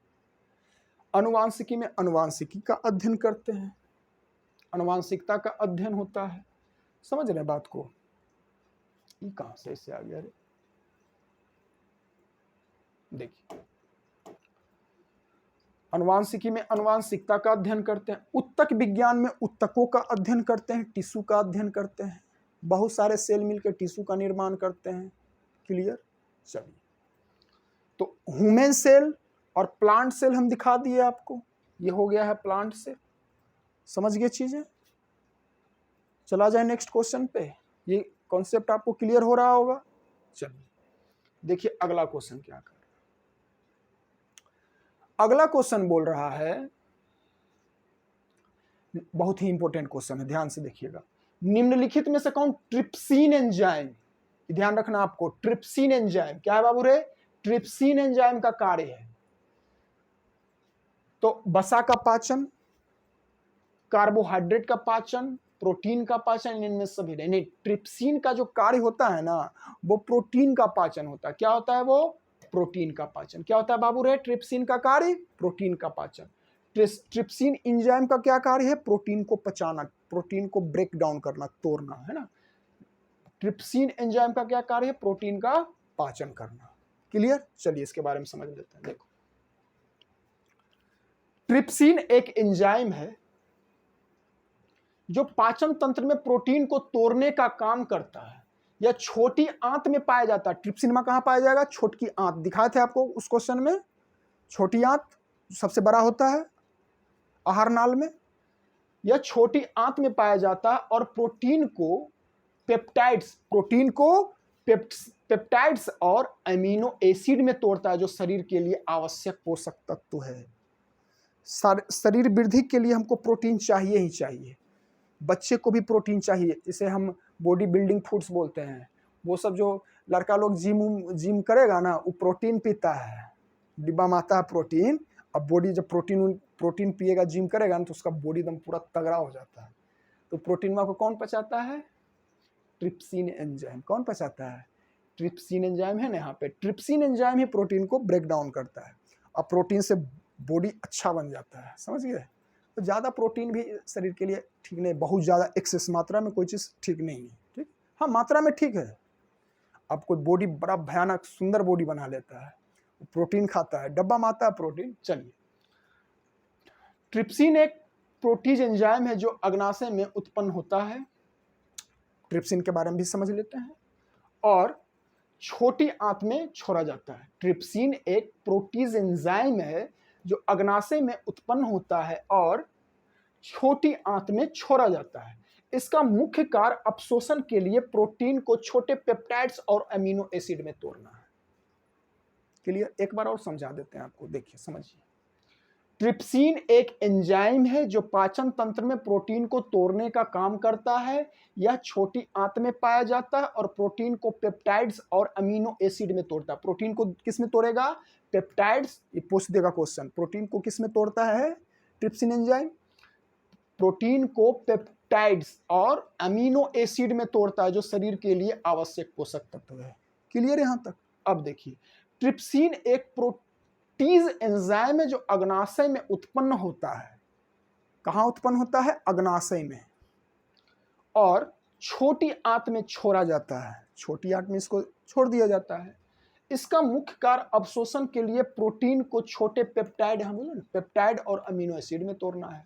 अनुवांशिकी में अनुवांशिकी का अध्ययन करते हैं, अनुवांशिकता का अध्ययन होता है। समझ रहे बात को? ये कहां से ऐसे आ गया रे? देखिए, अनुवांशिकी में अनुवांशिकता का अध्ययन करते हैं। उत्तक विज्ञान में उत्तकों का अध्ययन करते हैं, टिश्यू का अध्ययन करते हैं। बहुत सारे सेल मिलकर टिश्यू का निर्माण करते हैं। क्लियर? चलिए, तो ह्यूमन सेल और प्लांट सेल हम दिखा दिए आपको। ये हो गया है प्लांट सेल, समझ गए चीजें? चला जाए नेक्स्ट क्वेश्चन पे। ये कॉन्सेप्ट आपको क्लियर हो रहा होगा। चलिए देखिए अगला क्वेश्चन क्या कर रहा है। अगला क्वेश्चन बोल रहा है, बहुत ही इंपॉर्टेंट क्वेश्चन है, ध्यान से देखिएगा। निम्नलिखित में से कौन ट्रिप्सिन एंजाइम, ध्यान रखना आपको, ट्रिप्सिन एंजाइम क्या है बाबू रे? ट्रिप्सिन एंजाइम का कार्य है। तो वसा का पाचन, कार्बोहाइड्रेट का पाचन, प्रोटीन का पाचन, इनमें सभी नहीं। ट्रिप्सिन का जो कार्य होता है ना, वो प्रोटीन का पाचन होता है। क्या होता है वो? प्रोटीन का पाचन। क्या होता है बाबू रे ट्रिप्सिन का कार्य? प्रोटीन का पाचन। ट्रिप्सिन एंजाइम का क्या कार्य है? प्रोटीन को पचाना, प्रोटीन को ब्रेक डाउन करना, तोड़ना, है ना। ट्रिप्सिन एंजाइम का क्या कार्य है? प्रोटीन का पाचन करना। क्लियर? चलिए इसके बारे में समझ लेते हैं। देखो, ट्रिप्सिन एक एंजाइम है जो पाचन तंत्र में प्रोटीन को तोड़ने का काम करता है। यह छोटी आंत में पाया जाता है। ट्रिप्सिन में कहां पाया जाएगा? छोटी आंत। दिखाए थे आपको उस क्वेश्चन में, छोटी आंत सबसे बड़ा होता है आहार नाल में। यह छोटी आंत में पाया जाता है और प्रोटीन को पेप्टाइड्स और अमीनो एसिड में तोड़ता है, जो शरीर के लिए आवश्यक पोषक तत्व है। शरीर वृद्धि के लिए हमको प्रोटीन चाहिए ही चाहिए। बच्चे को भी प्रोटीन चाहिए, इसे हम बॉडी बिल्डिंग फूड्स बोलते हैं। वो सब जो लड़का लोग जिम करेगा ना, वो प्रोटीन पीता है, डिब्बा में आता है प्रोटीन। अब बॉडी जब प्रोटीन पिएगा, जिम करेगा ना, तो उसका बॉडी एकदम पूरा तगड़ा हो जाता है। तो प्रोटीन को कौन पचाता है? Trypsin enzyme. कौन पचाता है? ट्रिप्सिन एंजाइम है ना। यहाँ पे ट्रिप्सिन एंजाइम ही प्रोटीन को ब्रेक डाउन करता है और प्रोटीन से बॉडी अच्छा बन जाता है। समझ गए? तो ज़्यादा प्रोटीन भी शरीर के लिए ठीक नहीं, बहुत ज़्यादा एक्सेस मात्रा में कोई चीज़ ठीक नहीं है। ठीक, हाँ मात्रा में ठीक है। अब कोई बॉडी बड़ा भयानक सुंदर बॉडी बना लेता है, प्रोटीन खाता है, डब्बा में आता है प्रोटीन। चलिए, ट्रिप्सिन एक प्रोटीज एंजाइम है जो अग्नाशय में उत्पन्न होता है। ट्रिप्सिन के बारे में भी समझ लेते हैं। और छोटी आंत में छोड़ा जाता है। ट्रिप्सिन एक प्रोटीज एंजाइम है जो अग्नाशय में उत्पन्न होता है और छोटी आंत में छोड़ा जाता है। इसका मुख्य कार्य अवशोषण के लिए प्रोटीन को छोटे पेप्टाइड्स और अमीनो एसिड में तोड़ना है। क्लियर? एक बार और समझा देते हैं आपको, देखिए समझिए। ट्रिप्सिन एक एंजाइम है जो पाचन तंत्र में प्रोटीन को तोड़ने का काम करता है। यह छोटी आंत में पाया जाता है और प्रोटीन को पेप्टाइड्स और अमीनो एसिड में तोड़ता है। प्रोटीन को किस में तोड़ेगा? पेप्टाइड्स। ये पूछ देगा क्वेश्चन, प्रोटीन को किस में तोड़ता है ट्रिप्सिन एंजाइम? प्रोटीन को पेप्टाइड्स और अमीनो एसिड में तोड़ता है, जो शरीर के लिए आवश्यक पोषक तत्व है। क्लियर यहां तक? अब देखिए, ट्रिप्सिन एक प्रोटीज एंजाइम है जो अग्नाशय में उत्पन्न होता है। कहां उत्पन्न होता है? अग्नाशय में। और छोटी आंत में छोड़ा जाता है। छोटी आंत में इसको छोड़ दिया जाता है। इसका मुख्य कार्य अवशोषण के लिए प्रोटीन को छोटे पेप्टाइड, हम बोले ना, पेप्टाइड और अमीनो एसिड में तोड़ना है।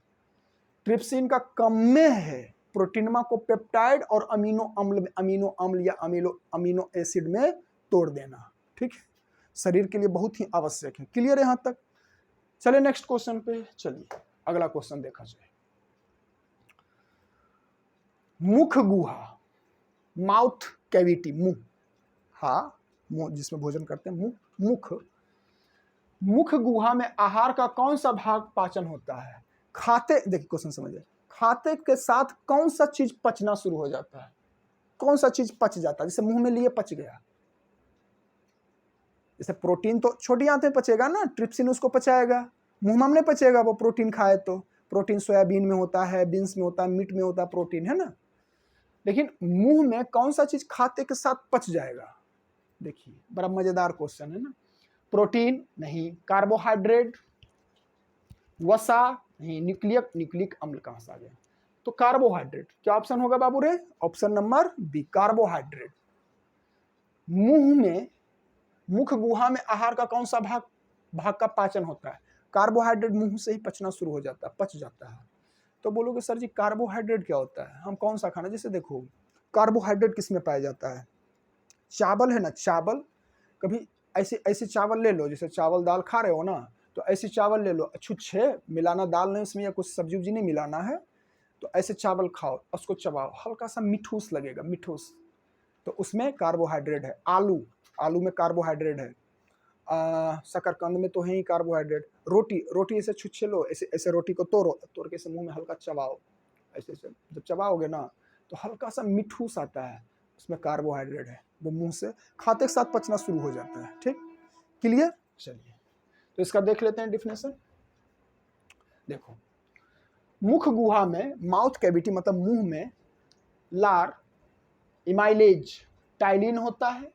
ट्रिप्सिन का काम में है प्रोटीनमा को पेप्टाइड और अमीनो अम्ल या अमीनो एसिड में तोड़ देना। ठीक है, शरीर के लिए बहुत ही आवश्यक है। क्लियर है यहां तक? चलिए नेक्स्ट क्वेश्चन पे चलिए, अगला क्वेश्चन देखा जाए। मुख गुहा, माउथ कैविटी, मुंह, हाँ मुंह जिसमें भोजन करते हैं, मुंह, मुख। मुख गुहा में आहार का कौन सा भाग पाचन होता है? खाते, देखिए क्वेश्चन समझिए, खाते के साथ कौन सा चीज पचना शुरू हो जाता है? कौन सा चीज पच जाता है? जैसे मुंह में लिए पच गया। जैसे प्रोटीन तो छोटी आंत में पचेगा ना, ट्रिप्सिन उसको पचाएगा, मुंह में नहीं पचेगा। वो प्रोटीन खाए तो प्रोटीन सोयाबीन में होता है, बीन्स में होता है, मीट में होता है प्रोटीन, है ना। लेकिन मुंह में कौन सा चीज खाते के साथ पच जाएगा? देखिए बड़ा मजेदार क्वेश्चन है ना। प्रोटीन नहीं, कार्बोहाइड्रेट, वसा नहीं, न्यूक्लिक अम्ल कहां से आ गया? तो कार्बोहाइड्रेट। क्या ऑप्शन होगा बाबू रे? Option number B, carbohydrate. मुंह में, मुख गुहा में आहार का कौन सा भाग का पाचन होता है? कार्बोहाइड्रेट मुंह से ही पचना शुरू हो जाता है, पच जाता है। तो बोलोगे सर जी कार्बोहाइड्रेट क्या होता है, हम कौन सा खाना? जैसे देखो, कार्बोहाइड्रेट किस में पाया जाता है? चावल है ना, चावल। कभी ऐसे ऐसे चावल ले लो, जैसे चावल दाल खा रहे हो ना, तो ऐसे चावल ले लो, छुच्छे मिलाना, दाल नहीं उसमें या कुछ सब्जी उब्जी नहीं मिलाना है, तो ऐसे चावल खाओ, उसको चबाओ, हल्का सा मिठूस लगेगा, मिठूस, तो उसमें कार्बोहाइड्रेट है। आलू, आलू में कार्बोहाइड्रेट है। शकरकंद में तो है ही कार्बोहाइड्रेट। रोटी, रोटी ऐसे छुच्छे लो, ऐसे ऐसे रोटी को तोड़ के मुंह में हल्का चबाओ, ऐसे ऐसे जब चबाओगे ना, तो हल्का सा मिठूस आता है, उसमें कार्बोहाइड्रेट है। वो मुंह से खाते के साथ पचना शुरू हो जाता है। ठीक, क्लियर? चलिए तो इसका देख लेते हैं डिफिनेशन। देखो, मुख गुहा में, माउथ कैविटी मतलब मुंह में लार, इमाइलेज, टाइलिन होता है।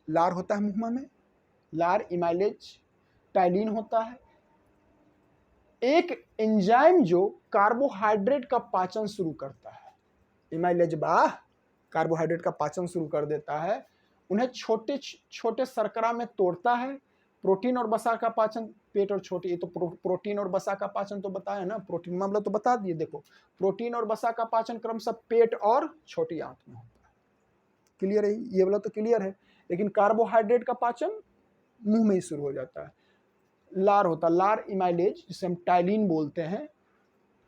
लार होता है मुंह में, लार, इमाइलेज, टाइलिन होता है। एक एंजाइम जो कार्बोहाइड्रेट का पाचन शुरू करता है, इमाइलेज बाह कार्बोहाइड्रेट का पाचन शुरू कर देता है, उन्हें छोटे छोटे शर्करा में तोड़ता है। प्रोटीन और वसा का पाचन, पेट और छोटी, ये तो प्रोटीन और वसा का पाचन तो बताया ना, प्रोटीन मामला तो बता दिए। देखो प्रोटीन और वसा का पाचन क्रमशः पेट और छोटी आंत में होता है। क्लियर है, ये वाला तो क्लियर है। लेकिन कार्बोहाइड्रेट का पाचन मुंह में ही शुरू हो जाता है। लार होता है, लार इमाइलेज जिसे हम टाइलिन बोलते हैं,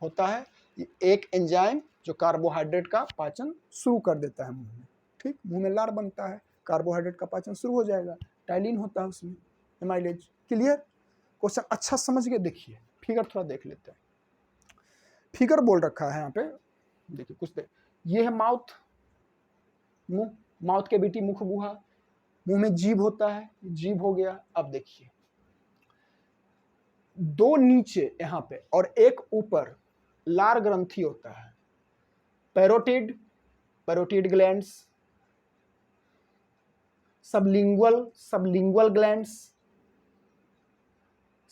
होता है एक एंजाइम जो कार्बोहाइड्रेट का पाचन शुरू कर देता है मुंह में। ठीक, मुंह में लार बनता है, कार्बोहाइड्रेट का पाचन शुरू हो जाएगा, टाइलिन होता है उसमें, एमाइलेज। क्लियर? क्वेश्चन अच्छा समझ के देखिए, फिगर थोड़ा देख लेते हैं। फिगर बोल रखा है यहाँ पे, देखिए कुछ देख, ये है माउथ, मुंह, माउथ कैविटी, मुख गुहा, मुंह में जीभ होता है, जीभ हो गया। अब देखिए दो नीचे यहाँ पे और एक ऊपर लार ग्रंथि होता है, parotid, parotid glands, sublingual, sublingual glands,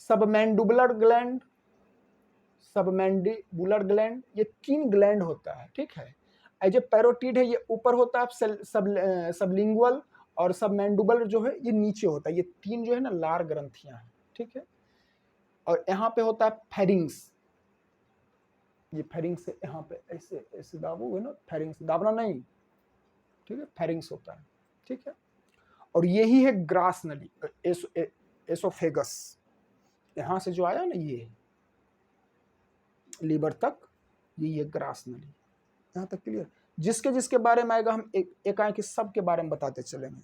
submandibular gland, submandibular gland, ये 3 ग्लैंड होता है। ठीक है, जो पैरोटिड है ये ऊपर होता है, सबलिंगुअल और सबमैंडिबुलर जो है ये नीचे होता है। ये 3 जो है ना लार ग्रंथियां हैं। ठीक है, और यहाँ पे होता है फेरिंग्स, ये फेरिंग्स से यहाँ पे ऐसे ऐसे दाबोगे ना, फेरिंग्स दाबना नहीं, ठीक है, फेरिंग्स होता है। ठीक है, और यही है ग्रास नली, एसोफेगस, यहाँ से जो आया ना ये लीवर तक, ये है ग्रास नली। यहाँ तक क्लियर? जिसके जिसके बारे में आएगा हम एक आए कि सब के बारे में बताते चलेंगे।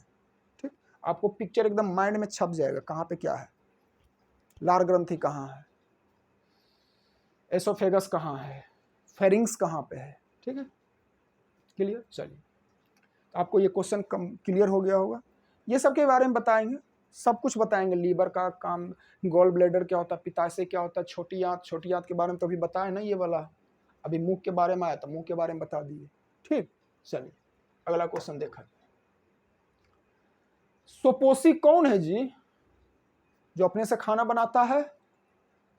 ठीक, आपको पिक्चर एकदम माइंड में छप जाएगा, कहाँ पे क्या है, लार ग्रंथि कहाँ है, एसोफेगस कहाँ है, फेरिंग्स कहाँ पे है। ठीक है, क्लियर? चलिए, आपको ये क्वेश्चन क्लियर हो गया होगा। ये सब के बारे में बताएंगे, सब कुछ बताएंगे, लीवर का काम, गॉल ब्लैडर क्या होता है, पित्ताशय क्या होता है, छोटी आंत के बारे में तो अभी बताया ना ये वाला, अभी मुंह के बारे में आया था, मुंह के बारे में बता दिए। ठीक, चलिए अगला क्वेश्चन देखा जाए। सोपोसी कौन है जी जो अपने से खाना बनाता है?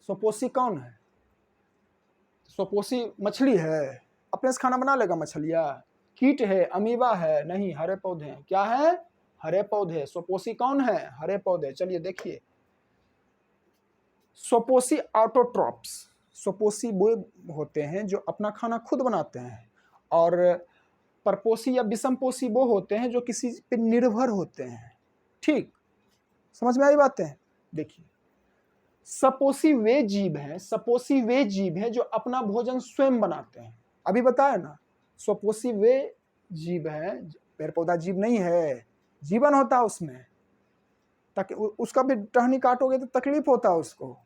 सोपोसी कौन है? सोपोसी मछली है, अपने से खाना बना लेगा मछलियाँ? कीट है, अमीबा है? नहीं, हरे पौधे हैं। क्या है? हरे पौधे। सोपोसी कौन है? हरे पौधे। चलिए देखिए, सोपोसी ऑटोट्रॉप्स, सोपोसी वो होते हैं जो अपना खाना खुद बनाते हैं, और परपोसी या विषमपोषी वो होते हैं जो किसी पे निर्भर होते हैं। ठीक, समझ में आई बातें? देखिए, सपोसी वे जीव हैं, सपोसी वे जीव हैं जो अपना भोजन स्वयं बनाते हैं। अभी बताया ना, सपोसी वे जीव हैं, पेड़ पौधा जीव नहीं है, जीवन होता है उसमें, ताकि उसका भी टहनी काटोगे तो तकलीफ होता है उसको,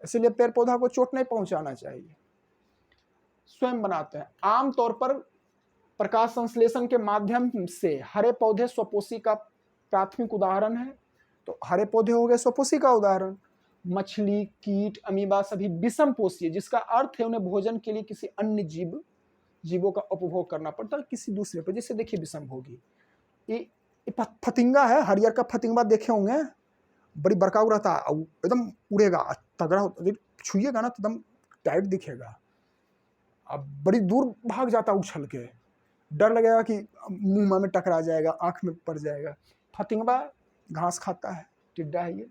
इसलिए पेड़ पौधा को चोट नहीं पहुंचाना चाहिए, स्वयं बनाते हैं। आमतौर पर प्रकाश संश्लेषण के माध्यम से हरे पौधे स्वपोषी का प्राथमिक उदाहरण है। तो हरे पौधे हो गए स्वपोषी का उदाहरण। मछली, कीट, अमीबा सभी विषम पोषी, जिसका अर्थ है उन्हें भोजन के लिए किसी अन्य जीवों का उपभोग करना पड़ता है, किसी दूसरे पर। जैसे देखिए विषम भोगी, ये फतिंगा है, हरियर का फतिंगा देखे होंगे, बड़ी बड़काऊ रहता है, एकदम उड़ेगा, तगड़ा होता, छुइएगा ना तो एकदम टाइट दिखेगा, अब बड़ी दूर भाग जाता उछल के, डर लगेगा कि मुंह में टकरा जाएगा, आंख में पड़ जाएगा। फतिंगा घास खाता है, टिड्डा है ये।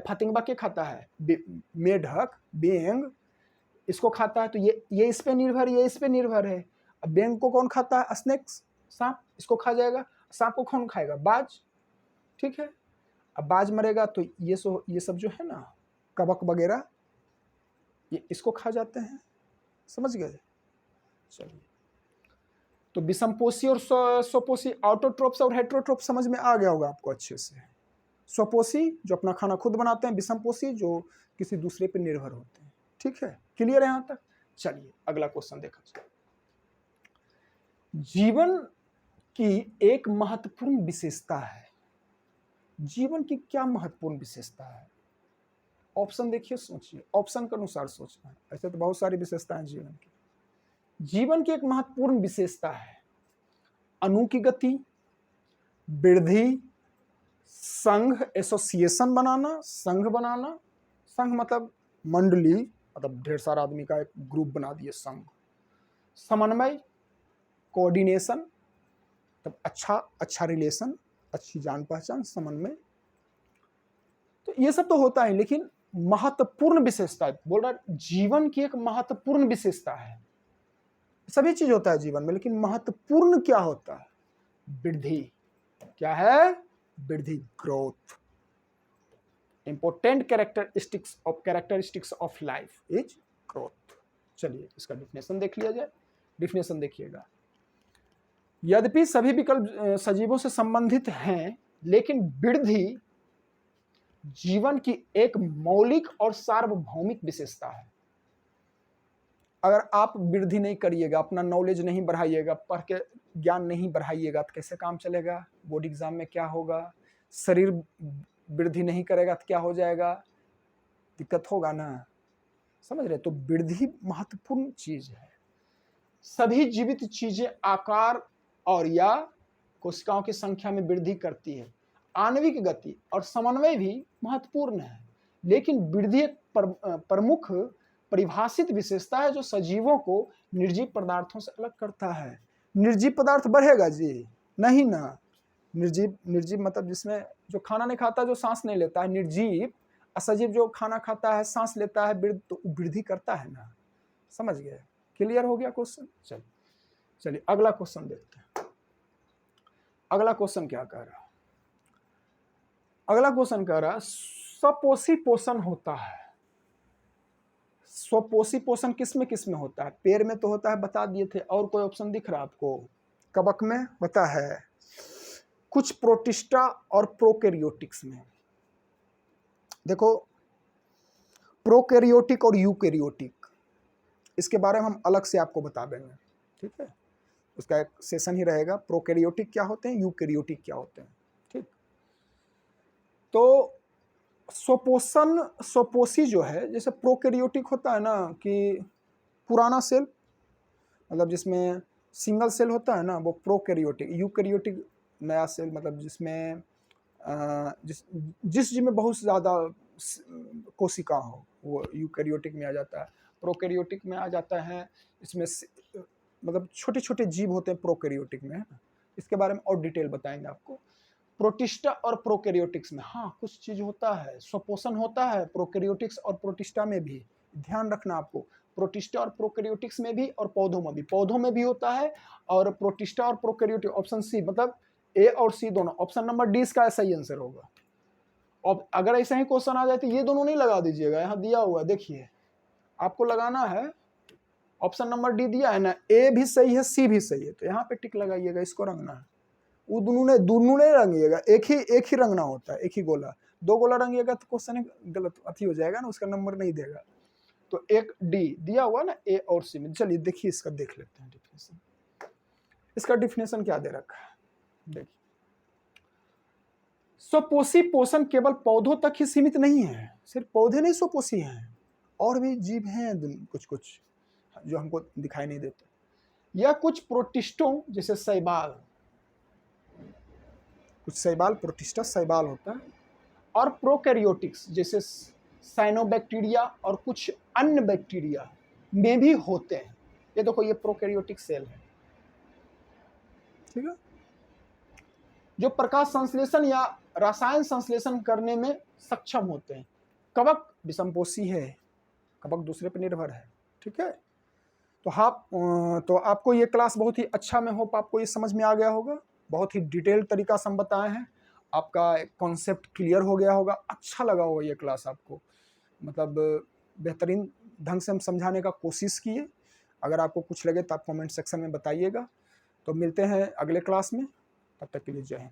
फतिंगा क्या खाता है? मेढक, बेंग, इसको खाता है। तो ये इस पे निर्भर, ये इस पे निर्भर है। अब बेंग को कौन खाता है? स्नेक्स, सांप, इसको खा जाएगा। सांप को कौन खाएगा? बाज। ठीक है, अब बाज मरेगा तो ये सब जो है ना, कवक वगैरह, ये इसको खा जाते हैं। समझ गए? चलिए, तो विषमपोषी और स्वपोषी, ऑटोट्रोप्स और हेटेरोट्रोप्स समझ में आ गया होगा आपको अच्छे से। स्वपोषी जो अपना खाना खुद बनाते हैं, विषमपोषी जो किसी दूसरे पर निर्भर होते हैं। ठीक है, क्लियर है यहाँ तक? चलिए अगला क्वेश्चन देखा जाए। जीवन की एक महत्वपूर्ण विशेषता है। जीवन की क्या महत्वपूर्ण विशेषता है? ऑप्शन देखिए, सोचिए, ऑप्शन के अनुसार सोचना है। ऐसे तो बहुत सारी विशेषताएं जीवन की। जीवन की एक महत्वपूर्ण विशेषता है अणु की गति, वृद्धि, संघ, एसोसिएशन बनाना, संघ बनाना। संघ मतलब मंडली, मतलब ढेर सारा आदमी का एक ग्रुप बना दिए संघ। समन्वय, कोऑर्डिनेशन, तब अच्छा रिलेशन, अच्छी जान पहचान, समन्वय। तो ये सब तो होता है, लेकिन महत्वपूर्ण विशेषता बोल रहा, जीवन की एक महत्वपूर्ण विशेषता है। सभी चीज होता है जीवन में, लेकिन महत्वपूर्ण क्या होता है? वृद्धि। क्या है? वृद्धि, growth. Important characteristics of life is growth. चलिए इसका डिफिनेशन देख लिया जाए। डिफिनेशन देखिएगा, यद्यपि सभी विकल्प सजीवों से संबंधित हैं, लेकिन वृद्धि जीवन की एक मौलिक और सार्वभौमिक विशेषता है। अगर आप वृद्धि नहीं करिएगा, अपना नॉलेज नहीं बढ़ाइएगा, पढ़ के ज्ञान नहीं बढ़ाइएगा, तो कैसे काम चलेगा? बोर्ड एग्जाम में क्या होगा? शरीर वृद्धि नहीं करेगा तो क्या हो जाएगा? दिक्कत होगा ना। समझ रहे? तो वृद्धि महत्वपूर्ण चीज है। सभी जीवित चीजें आकार और या कोशिकाओं की संख्या में वृद्धि करती है। आणविक गति और समन्वय भी महत्वपूर्ण है, लेकिन वृद्धि एक प्रमुख परिभाषित विशेषता है जो सजीवों को निर्जीव पदार्थों से अलग करता है। निर्जीव पदार्थ बढ़ेगा जी? नहीं ना। निर्जीव मतलब जिसमें जो खाना नहीं खाता, जो सांस नहीं लेता है, निर्जीव। असजीव जो खाना खाता है, सांस लेता है, तो वृद्धि करता है ना। समझ गए? क्लियर हो गया क्वेश्चन? चलिए अगला क्वेश्चन देखते हैं। अगला क्वेश्चन क्या कह रहा? अगला क्वेश्चन कह रहा स्वपोषी पोषण होता है। स्वपोषी पोषण किस में होता है? पेड़ में तो होता है, बता दिए थे। और कोई ऑप्शन दिख रहा है आपको? कवक में होता है, कुछ प्रोटिस्टा और प्रोकैरियोटिक्स में। देखो, प्रोकैरियोटिक और यूकैरियोटिक, इसके बारे में हम अलग से आपको बता देंगे, ठीक है? उसका एक सेशन ही रहेगा, प्रोकैरियोटिक क्या होते हैं, यूकैरियोटिक क्या होते हैं, ठीक? तो स्वपोषी जो है, जैसे प्रोकैरियोटिक होता है ना कि पुराना सेल, मतलब जिसमें सिंगल सेल होता है ना, वो प्रोकैरियोटिक। यूकैरियोटिक नया सेल, मतलब जिसमें जिस में बहुत ज़्यादा कोशिका हो, वो यूकैरियोटिक में आ जाता है। प्रोकैरियोटिक में आ जाता है, इसमें मतलब छोटे छोटे जीव होते हैं प्रोकैरियोटिक में, है ना। इसके बारे में और डिटेल बताएंगे आपको। प्रोटिस्टा और प्रोकैरियोटिक्स में हाँ कुछ चीज होता है, स्वपोषण होता है प्रोकैरियोटिक्स और प्रोटिस्टा में भी। ध्यान रखना आपको, प्रोटिस्टा और प्रोकैरियोटिक्स में भी और पौधों में भी होता है। और प्रोटिस्टा और प्रोकैरियोटिक, ऑप्शन सी, मतलब ए और सी दोनों। ऑप्शन नंबर डी इसका सही आंसर होगा। और अगर ऐसा ही क्वेश्चन आ जाए तो ये दोनों नहीं लगा दीजिएगा, यहाँ दिया हुआ है देखिए, आपको लगाना है। ऑप्शन नंबर डी दिया है ना, ए भी सही है, सी भी सही है, तो यहाँ पे टिक लगाइएगा, इसको रंगना है। वो दोनों नहीं रंगिएगा, एक ही रंगना होता है, एक ही गोला। दो गोला रंगिएगा तो क्वेश्चन गलत अथी हो जाएगा ना, उसका नंबर नहीं देगा। तो एक डी दिया हुआ ना, ए और सी में। चलिए देखिए इसका देख लेते हैं डिफिनेशन। इसका डिफिनेशन क्या दे रखा है, देखिए। स्वपोषी पोषण केवल पौधों तक ही सीमित नहीं है। सिर्फ पौधे नहीं स्वपोषी हैं, और भी जीव हैं कुछ जो हमको दिखाई नहीं देते। या कुछ प्रोटिस्टों जैसे शैवाल, कुछ शैवाल, प्रोटिस्टा शैवाल होता है। और प्रोकैरियोटिक्स जैसे साइनोबैक्टीरिया और कुछ अन्य बैक्टीरिया में भी होते हैं। ये देखो, ये प्रोकैरियोटिक सेल है, ठीक है, जो प्रकाश संश्लेषण या रसायन संश्लेषण करने में सक्षम होते हैं। कवक विषमपोषी है, कवक दूसरे पर निर्भर है, ठीक है। तो आपको ये क्लास बहुत ही अच्छा, मैं होप आपको ये समझ में आ गया होगा। बहुत ही डिटेल तरीका से हम बताए हैं, आपका कॉन्सेप्ट क्लियर हो गया होगा, अच्छा लगा होगा ये क्लास आपको। मतलब बेहतरीन ढंग से हम समझाने का कोशिश किए। अगर आपको कुछ लगे तो आप कमेंट सेक्शन में बताइएगा। तो मिलते हैं अगले क्लास में, तब तक के लिए जय हिंद।